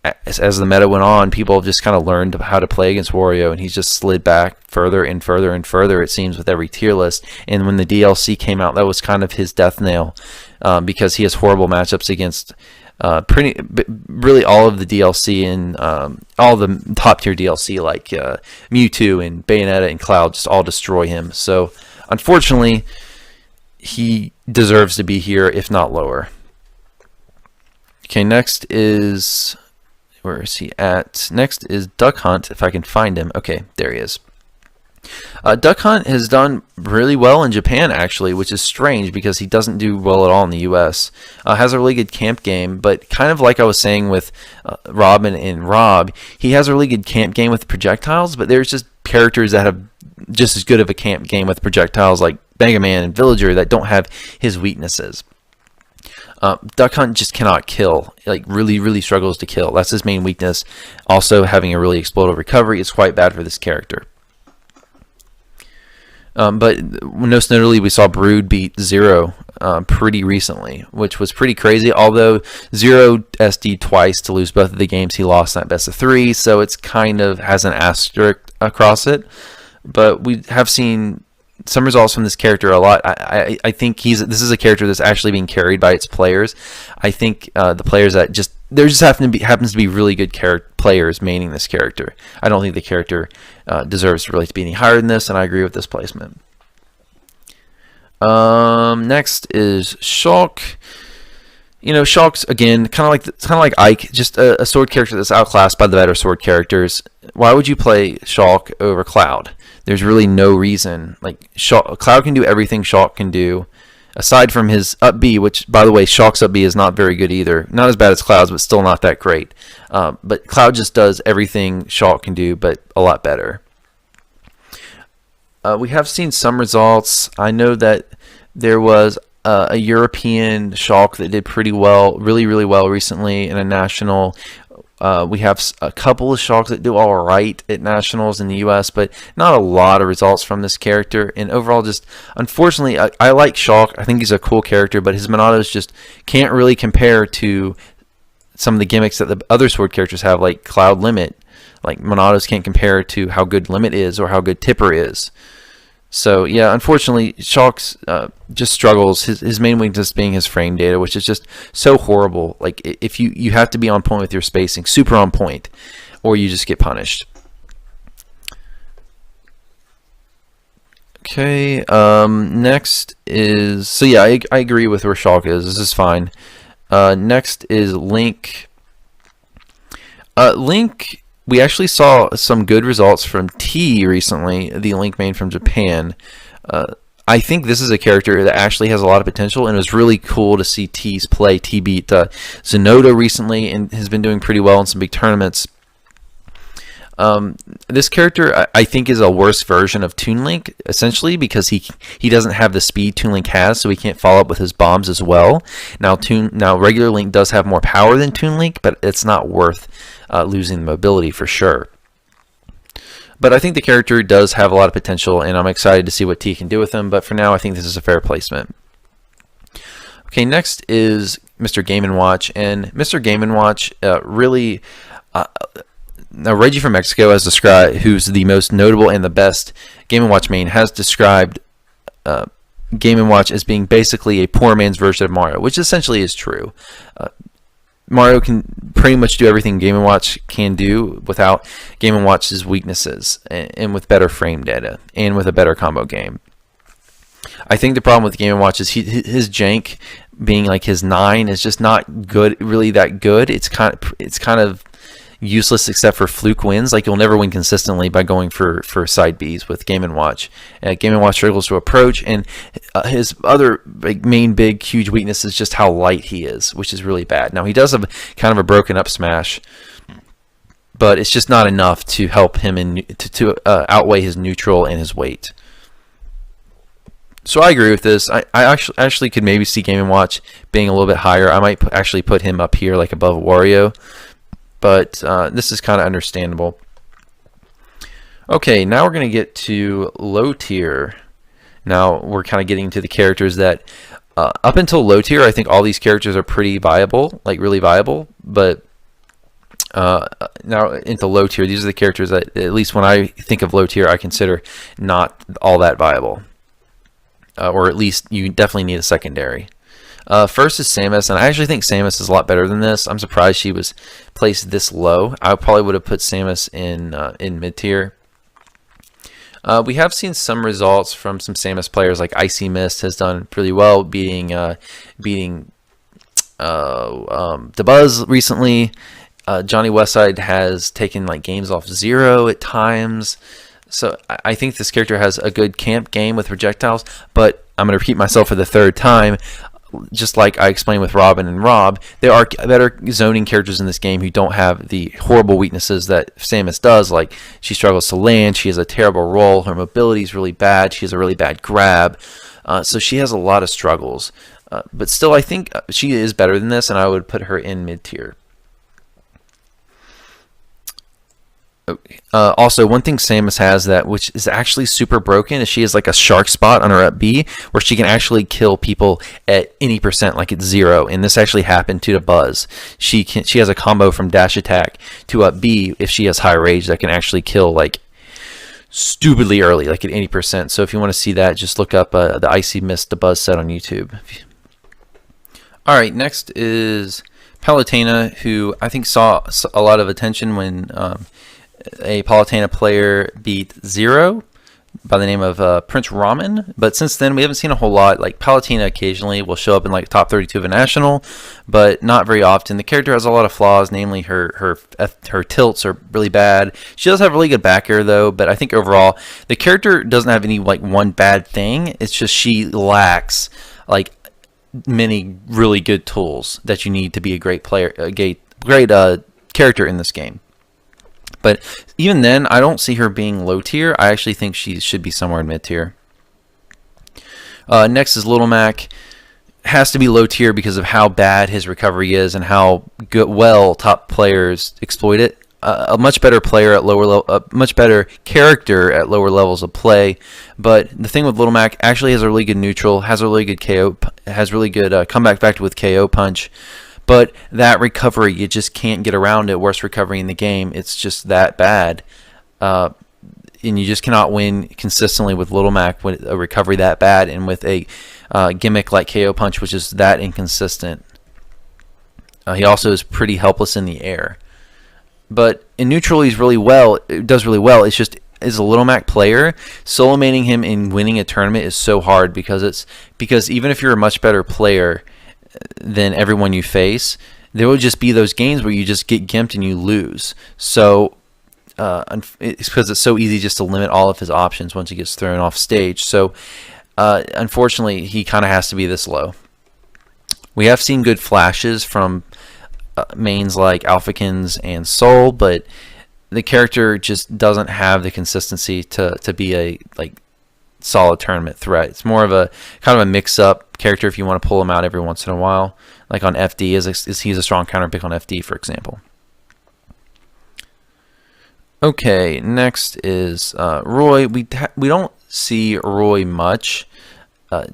as the meta went on, people just kind of learned how to play against Wario, and he's just slid back further and further and further, it seems, with every tier list. And when the DLC came out, that was kind of his death nail, because he has horrible matchups against really all of the DLC and all the top tier DLC, like Mewtwo and Bayonetta and Cloud, just all destroy him. So unfortunately, he deserves to be here, if not lower. Okay, next is, where is he at? Next is Duck Hunt, if I can find him. Okay, there he is. Duck Hunt has done really well in Japan, actually, which is strange because he doesn't do well at all in the US. Has a really good camp game, but kind of like I was saying with Robin and Rob, he has a really good camp game with projectiles, but there's just characters that have just as good of a camp game with projectiles, like Mega Man and Villager, that don't have his weaknesses. Duck Hunt just cannot kill, like really struggles to kill. That's his main weakness. Also, having a really explosive recovery is quite bad for this character. But most notably, we saw Brood beat Zero pretty recently, which was pretty crazy. Although Zero SD'd twice to lose both of the games he lost in that best of 3, so it's kind of has an asterisk across it. But we have seen some results from this character a lot. I think this is a character that's actually being carried by its players. I think the players that happens to be really good players maining this character. I don't think the character deserves really to be any higher than this, and I agree with this placement. Next is Shulk. You know, Shulk's again kind of like Ike, just a sword character that's outclassed by the better sword characters. Why would you play Shulk over Cloud? There's really no reason. Like Cloud can do everything Shulk can do, aside from his up B, which, by the way, Shulk's up B is not very good either. Not as bad as Cloud's, but still not that great. But Cloud just does everything Shulk can do, but a lot better. We have seen some results. I know that there was a European Shulk that did pretty well, really well recently in a national. We have a couple of Shulks that do all right at nationals in the US, but not a lot of results from this character. And overall, just unfortunately, I like Shulk. I think he's a cool character, but his Monados just can't really compare to some of the gimmicks that the other sword characters have, like Cloud Limit. Like Monados can't compare to how good Limit is or how good Tipper is. So yeah, unfortunately, Shulk's just struggles. His main weakness being his frame data, which is just so horrible. Like if you have to be on point with your spacing, super on point, or you just get punished. Okay, next is, so yeah, I agree with where Shulk is. This is fine. Next is Link. Link. We actually saw some good results from T recently, the Link main from Japan. I think this is a character that actually has a lot of potential, and it was really cool to see T's play. T beat Zenodo recently and has been doing pretty well in some big tournaments. This character I think is a worse version of Toon Link, essentially, because he doesn't have the speed Toon Link has, so he can't follow up with his bombs as well. Now regular Link does have more power than Toon Link, but it's not worth losing the mobility for sure. But I think the character does have a lot of potential, and I'm excited to see what T can do with him. But for now, I think this is a fair placement. Okay, next is Mr. Game & Watch, and Mr. Game & Watch really. Now, Reggie from Mexico has described, who's the most notable and the best Game & Watch main, has described Game & Watch as being basically a poor man's version of Mario, which essentially is true. Mario can pretty much do everything Game & Watch can do without Game & Watch's weaknesses, and with better frame data, and with a better combo game. I think the problem with Game & Watch is his jank being like his 9 is just not good, really that good. It's kind of useless except for fluke wins. Like, you'll never win consistently by going for side Bs with Game & Watch. Game & Watch struggles to approach, and his other main big huge weakness is just how light he is, which is really bad. Now, he does have kind of a broken up smash, but it's just not enough to help him to outweigh his neutral and his weight. So I agree with this. I actually could maybe see Game & Watch being a little bit higher. I might actually put him up here, like above Wario. But this is kind of understandable. Okay, now we're going to get to low tier. Now we're kind of getting to the characters that, up until low tier, I think all these characters are pretty viable, like really viable. But now into low tier, these are the characters that, at least when I think of low tier, I consider not all that viable. Or at least you definitely need a secondary. First is Samus, and I actually think Samus is a lot better than this. I'm surprised she was placed this low. I probably would have put Samus in mid tier. We have seen some results from some Samus players, like Icy Mist has done really well, beating DeBuzz recently. Johnny Westside has taken like games off 0 at times. So I think this character has a good camp game with projectiles, but I'm going to repeat myself for the third time. Just like I explained with Robin and Rob, there are better zoning characters in this game who don't have the horrible weaknesses that Samus does. Like, she struggles to land, she has a terrible roll, her mobility is really bad, she has a really bad grab. So she has a lot of struggles. But still, I think she is better than this, and I would put her in mid-tier. Also, one thing Samus has that, which is actually super broken, is she has like a shark spot on her up B where she can actually kill people at any percent, like it's 0. And this actually happened to Buzz. She has a combo from dash attack to up B if she has high rage that can actually kill like stupidly early, like at 80%. So if you want to see that, just look up the Icy Mist Buzz set on YouTube. All right, next is Palutena, who I think saw a lot of attention when a Palutena player beat 0 by the name of Prince Ramen, but since then we haven't seen a whole lot. Like, Palutena occasionally will show up in like top 32 of a national, but not very often. The character has a lot of flaws, namely her tilts are really bad. She does have really good back air though, but I think overall the character doesn't have any like one bad thing. It's just she lacks like many really good tools that you need to be a great player, great character in this game. But even then, I don't see her being low tier. I actually think she should be somewhere in mid tier. Next is Little Mac. Has to be low tier because of how bad his recovery is and how well top players exploit it. A much better player at lower level, a much better character at lower levels of play. But the thing with Little Mac, actually has a really good neutral, has a really good KO, has really good comeback factor with KO punch. But that recovery, you just can't get around it. Worst recovery in the game. It's just that bad. And you just cannot win consistently with Little Mac with a recovery that bad and with a gimmick like KO Punch, which is that inconsistent. He also is pretty helpless in the air. But in neutral, he's really well. It does really well. It's just, as a Little Mac player, solo maining him in winning a tournament is so hard because even if you're a much better player than everyone you face, there will just be those games where you just get gimped and you lose. So it's because it's so easy just to limit all of his options once he gets thrown off stage. So unfortunately, he kind of has to be this low. We have seen good flashes from mains like Alphakins and Soul, but the character just doesn't have the consistency to be a solid tournament threat. It's more of a kind of a mix-up character if you want to pull him out every once in a while. Like on FD, he's a strong counter pick on FD, for example. Okay, next is Roy. We don't see Roy much.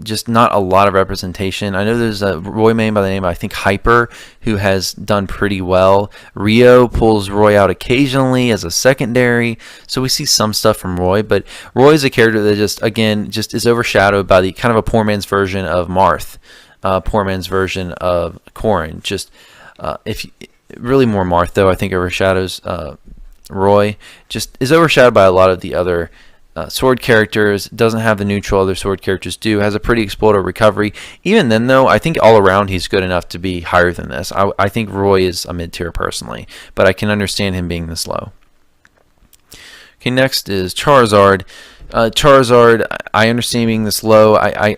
Just not a lot of representation. I know there's a Roy main by the name of, I think, Hyper, who has done pretty well. Rio pulls Roy out occasionally as a secondary, so we see some stuff from Roy, but Roy is a character that just is overshadowed by the kind of a poor man's version of Marth, poor man's version of Corrin. Really more Marth, though, I think overshadows Roy. Just is overshadowed by a lot of the other sword characters, doesn't have the neutral other sword characters do, has a pretty explosive recovery. Even then, though, I think all around he's good enough to be higher than this. I think Roy is a mid-tier personally, but I can understand him being this low. Okay, next is Charizard. Charizard, I understand being this low. I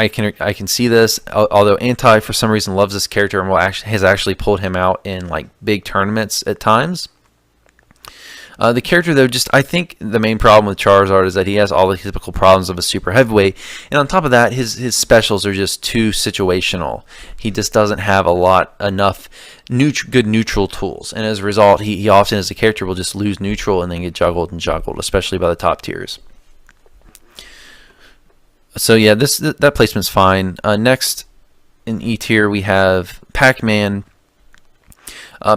can see this. Although Anti for some reason loves this character and has actually pulled him out in like big tournaments at times. The character, though, I think the main problem with Charizard is that he has all the typical problems of a super heavyweight, and on top of that, his specials are just too situational. He just doesn't have enough good neutral tools, and as a result, he often, as a character, will just lose neutral and then get juggled, especially by the top tiers. So yeah, that placement's fine. Next in E tier, we have Pac-Man.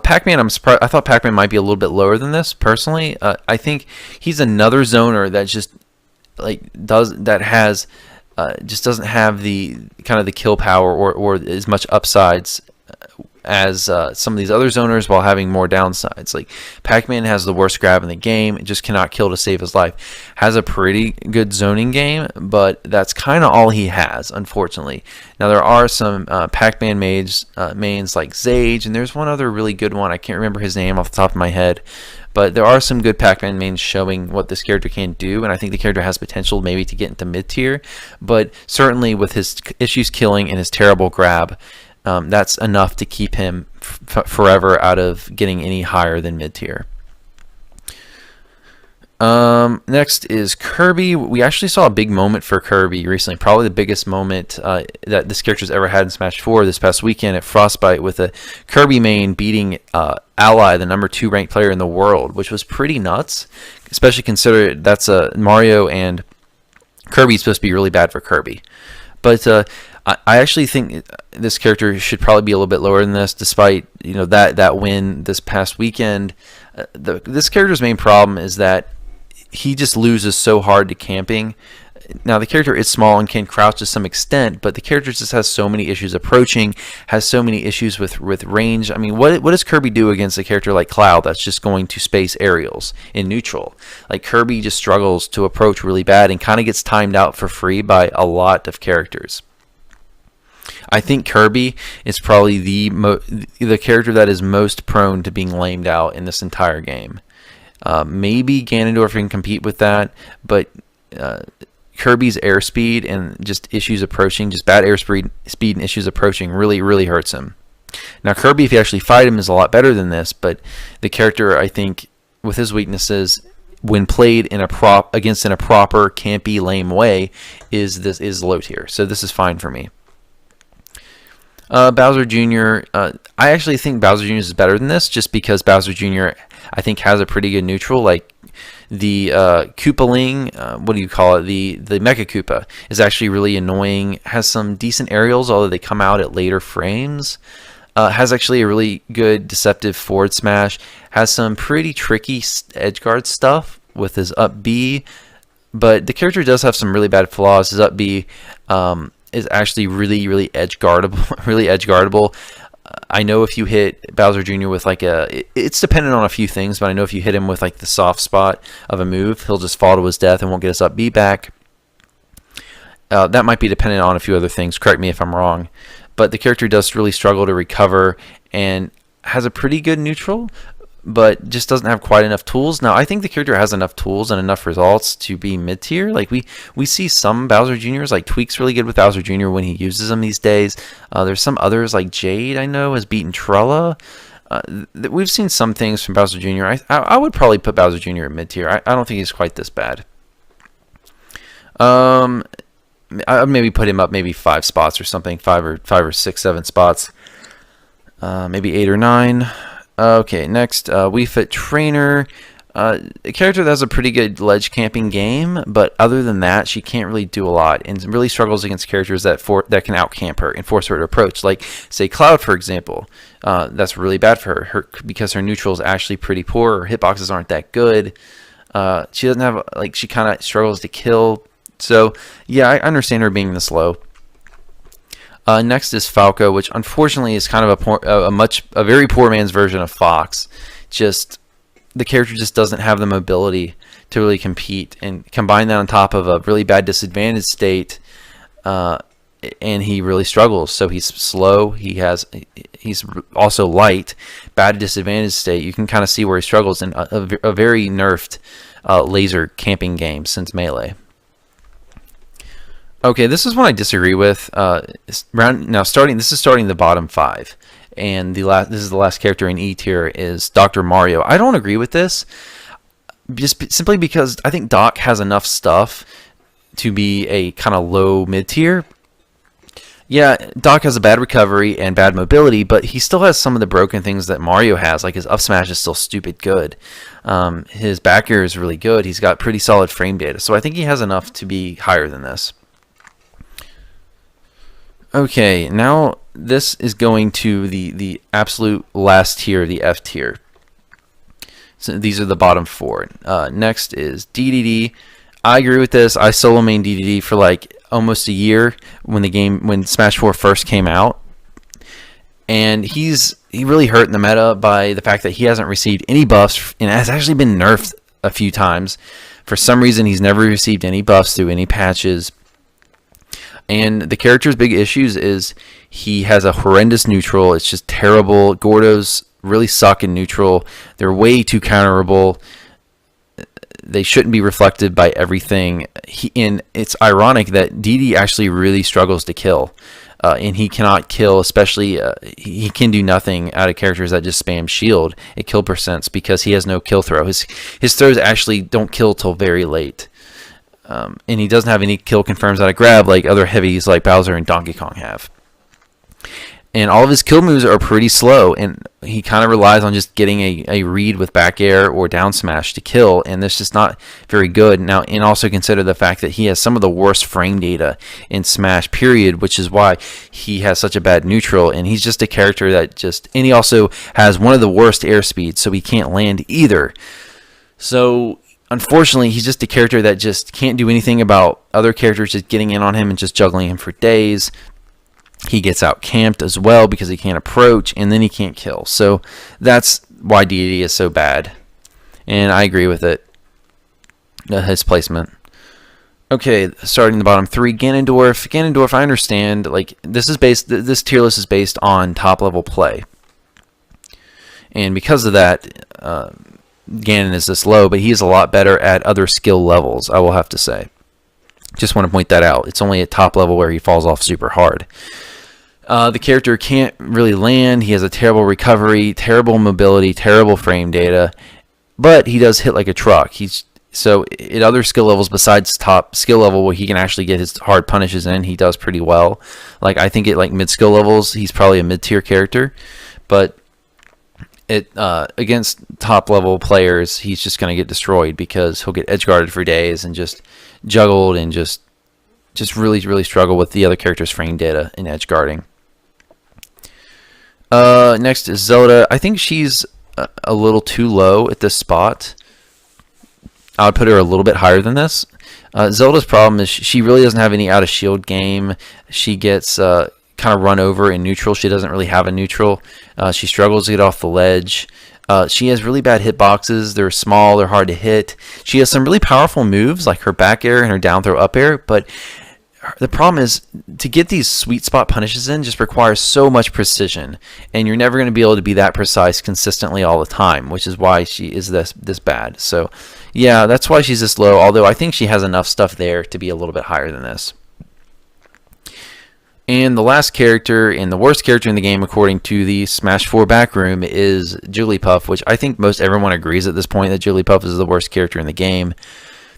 Pac-Man, I'm surprised. I thought Pac-Man might be a little bit lower than this, personally. I think he's another zoner that just doesn't have the kind of the kill power or as much upsides as some of these other zoners, while having more downsides. Like Pac-Man has the worst grab in the game, just cannot kill to save his life. Has a pretty good zoning game, but that's kind of all he has, unfortunately. Now there are some Pac-Man mains like Zage, and there's one other really good one. I can't remember his name off the top of my head, but there are some good Pac-Man mains showing what this character can do, and I think the character has potential maybe to get into mid-tier, but certainly with his issues killing and his terrible grab, that's enough to keep him forever out of getting any higher than mid-tier. Next is Kirby. We actually saw a big moment for Kirby recently, probably the biggest moment that this character's ever had in Smash 4 this past weekend at Frostbite, with a Kirby main beating Ally, the number 2 ranked player in the world, which was pretty nuts, especially considering that's Mario and Kirby's supposed to be really bad for Kirby. But I actually think this character should probably be a little bit lower than this, despite that win this past weekend. This character's main problem is that he just loses so hard to camping. Now, the character is small and can crouch to some extent, but the character just has so many issues approaching, has so many issues with range. I mean, what does Kirby do against a character like Cloud that's just going to space aerials in neutral? Like, Kirby just struggles to approach really bad and kind of gets timed out for free by a lot of characters. I think Kirby is probably the character that is most prone to being lamed out in this entire game. Maybe Ganondorf can compete with that, but Kirby's airspeed and just issues approaching, just bad airspeed and issues approaching really, really hurts him. Now, Kirby, if you actually fight him, is a lot better than this, but the character, I think, with his weaknesses, when played in a proper campy, lame way, is low tier. So this is fine for me. Bowser Jr. I actually think Bowser Jr. is better than this, just because Bowser Jr. I think has a pretty good neutral. Like the Koopaling, what do you call it? The Mecha Koopa is actually really annoying. Has some decent aerials, although they come out at later frames. Has actually a really good deceptive forward smash. Has some pretty tricky edgeguard stuff with his up B, but the character does have some really bad flaws. His up B is actually really, really edge guardable. I know if you hit Bowser Jr. with it's dependent on a few things, but I know if you hit him with like the soft spot of a move, he'll just fall to his death and won't get his up B back. That might be dependent on a few other things. Correct me if I'm wrong. But the character does really struggle to recover and has a pretty good neutral, but just doesn't have quite enough tools. Now, I think the character has enough tools and enough results to be mid-tier. Like, we see some Bowser Jr.'s, like Tweak's really good with Bowser Jr. when he uses them these days. There's some others, like Jade, I know, has beaten Trella. We've seen some things from Bowser Jr. I would probably put Bowser Jr. in mid tier. I don't think he's quite this bad. I would maybe put him up maybe 5 spots or something, 5 or 6, 7 spots, maybe 8 or 9. Okay, next, Wii Fit Trainer. A character that has a pretty good ledge camping game, but other than that, she can't really do a lot, and really struggles against characters that can out camp her and force her to approach. Like, say, Cloud, for example. That's really bad for her because her neutral is actually pretty poor. Her hitboxes aren't that good. She doesn't have, like, she kind of struggles to kill. So, yeah, I understand her being this low. Next is Falco, which unfortunately is kind of a very poor man's version of Fox. The character just doesn't have the mobility to really compete, and combine that on top of a really bad disadvantage state, and he really struggles. So he's slow. He's also light, bad disadvantage state. You can kind of see where he struggles in a very nerfed laser camping game since Melee. Okay, this is one I disagree with. This is starting the bottom 5. And this is the last character in E tier is Dr. Mario. I don't agree with this, just simply because I think Doc has enough stuff to be a kind of low mid tier. Yeah, Doc has a bad recovery and bad mobility, but he still has some of the broken things that Mario has. Like his up smash is still stupid good. His back air is really good. He's got pretty solid frame data. So I think he has enough to be higher than this. Okay, now this is going to the absolute last tier, the F tier. So these are the bottom 4. Next is DDD. I agree with this. I solo main DDD for like almost a year when Smash 4 first came out, and he really hurt in the meta by the fact that he hasn't received any buffs and has actually been nerfed a few times. For some reason, he's never received any buffs through any patches. And the character's big issues is he has a horrendous neutral. It's just terrible. Gordos really suck in neutral. They're way too counterable. They shouldn't be reflected by everything. And it's ironic that DD actually really struggles to kill. And he cannot kill, especially he can do nothing out of characters that just spam shield at kill percents because he has no kill throw. His throws actually don't kill till very late. And he doesn't have any kill confirms out of grab like other heavies like Bowser and Donkey Kong have. And all of his kill moves are pretty slow, and he kind of relies on just getting a read with back air or down smash to kill, and that's just not very good. Now, and also consider the fact that he has some of the worst frame data in Smash, period, which is why he has such a bad neutral, and he's just a character and he also has one of the worst air speeds, so he can't land either. So unfortunately, he's just a character that just can't do anything about other characters just getting in on him and just juggling him for days. He gets out camped as well because he can't approach, and then he can't kill. So that's why DD is so bad. And I agree with it. His placement. Okay, starting the bottom 3, Ganondorf. Ganondorf, I understand. Like this tier list is based on top level play. And because of that, Ganon is this low, but he is a lot better at other skill levels, I will have to say. Just want to point that out. It's only at top level where he falls off super hard. The character can't really land. He has a terrible recovery, terrible mobility, terrible frame data, but he does hit like a truck. So at other skill levels besides top skill level where he can actually get his hard punishes in, he does pretty well. Like I think at like mid skill levels, he's probably a mid tier character, but against top level players, he's just going to get destroyed because he'll get edge guarded for days and just juggled and just really, really struggle with the other character's frame data and edge guarding. Next is Zelda. I think she's a little too low at this spot. I would put her a little bit higher than this. Zelda's problem is she really doesn't have any out of shield game. She gets kind of run over in neutral. She doesn't really have a neutral. She struggles to get off the ledge. She has really bad hitboxes. They're small. They're hard to hit. She has some really powerful moves like her back air and her down throw up air, but the problem is to get these sweet spot punishes in just requires so much precision, and you're never going to be able to be that precise consistently all the time, which is why she is this bad. So yeah, that's why she's this low, although I think she has enough stuff there to be a little bit higher than this. And the last character, and the worst character in the game according to the Smash 4 Backroom, is Jigglypuff, which I think most everyone agrees at this point that Jigglypuff is the worst character in the game.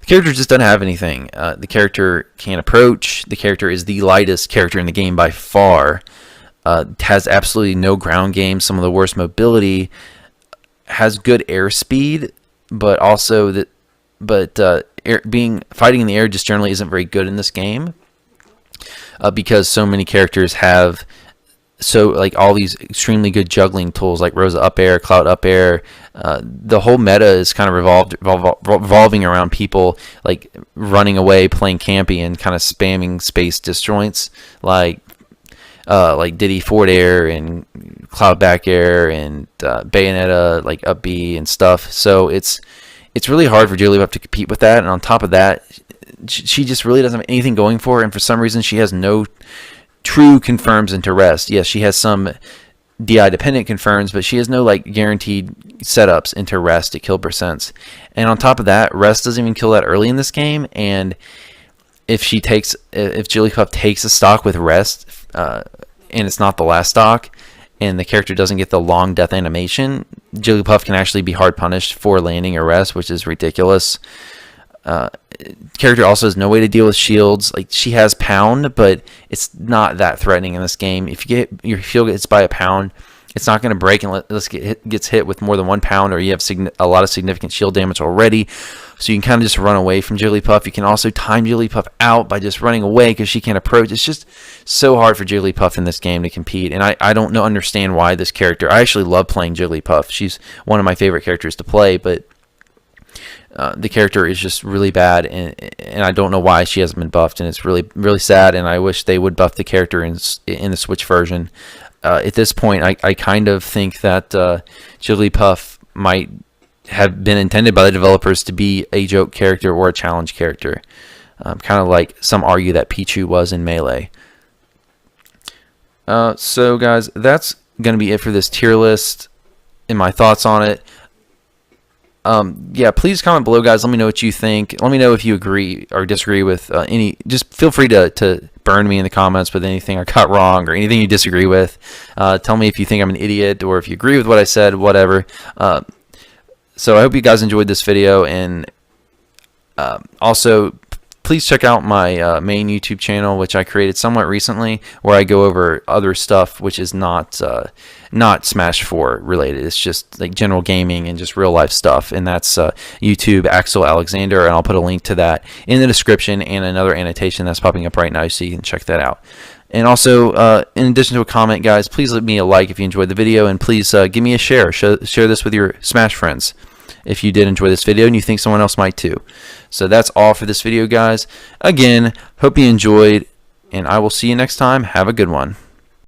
The character just doesn't have anything. The character can't approach. The character is the lightest character in the game by far. Has absolutely no ground game, some of the worst mobility, has good airspeed, but also fighting in the air just generally isn't very good in this game. Because so many characters have all these extremely good juggling tools like Rosa up air, Cloud up air. The whole meta is kind of revolving around people like running away, playing campy, and kind of spamming space disjoints like Diddy forward air and Cloud back air and Bayonetta like up B and stuff. So it's really hard for Jigglypuff to compete with that, and on top of that, she just really doesn't have anything going for her, and for some reason she has no true confirms into rest. Yes, she has some DI dependent confirms, but she has no like guaranteed setups into rest to kill percents. And on top of that, rest doesn't even kill that early in this game, and if Jigglypuff takes a stock with rest, and it's not the last stock, and the character doesn't get the long death animation, Jigglypuff can actually be hard punished for landing a rest, which is ridiculous. Character also has no way to deal with shields. Like, she has pound, but it's not that threatening in this game. If you get your shield gets by a pound, it's not going to break unless it gets hit with more than 1 pound, or you have a lot of significant shield damage already. So you can kind of just run away from Jigglypuff. You can also time Jigglypuff out by just running away because she can't approach. It's just so hard for Jigglypuff in this game to compete, and I don't understand why this character. I actually love playing Jigglypuff. She's one of my favorite characters to play, but the character is just really bad, and I don't know why she hasn't been buffed, and it's really, really sad, and I wish they would buff the character in the Switch version. At this point, I kind of think that Jigglypuff might have been intended by the developers to be a joke character or a challenge character, kind of like some argue that Pichu was in Melee. So guys, that's going to be it for this tier list and my thoughts on it. Yeah, please comment below, guys. Let me know what you think. Let me know if you agree or disagree with any. Just feel free to burn me in the comments with anything I got wrong or anything you disagree with. Tell me if you think I'm an idiot or if you agree with what I said, whatever. So I hope you guys enjoyed this video, and also please check out my main YouTube channel, which I created somewhat recently, where I go over other stuff which is not Smash 4 related. It's just like general gaming and just real life stuff, and that's YouTube Axel Alexander, and I'll put a link to that in the description and another annotation that's popping up right now, so you can check that out. And also, in addition to a comment, guys, please leave me a like if you enjoyed the video, and please give me a share. Share this with your Smash friends if you did enjoy this video and you think someone else might too. So that's all for this video, guys. Again, hope you enjoyed, and I will see you next time. Have a good one.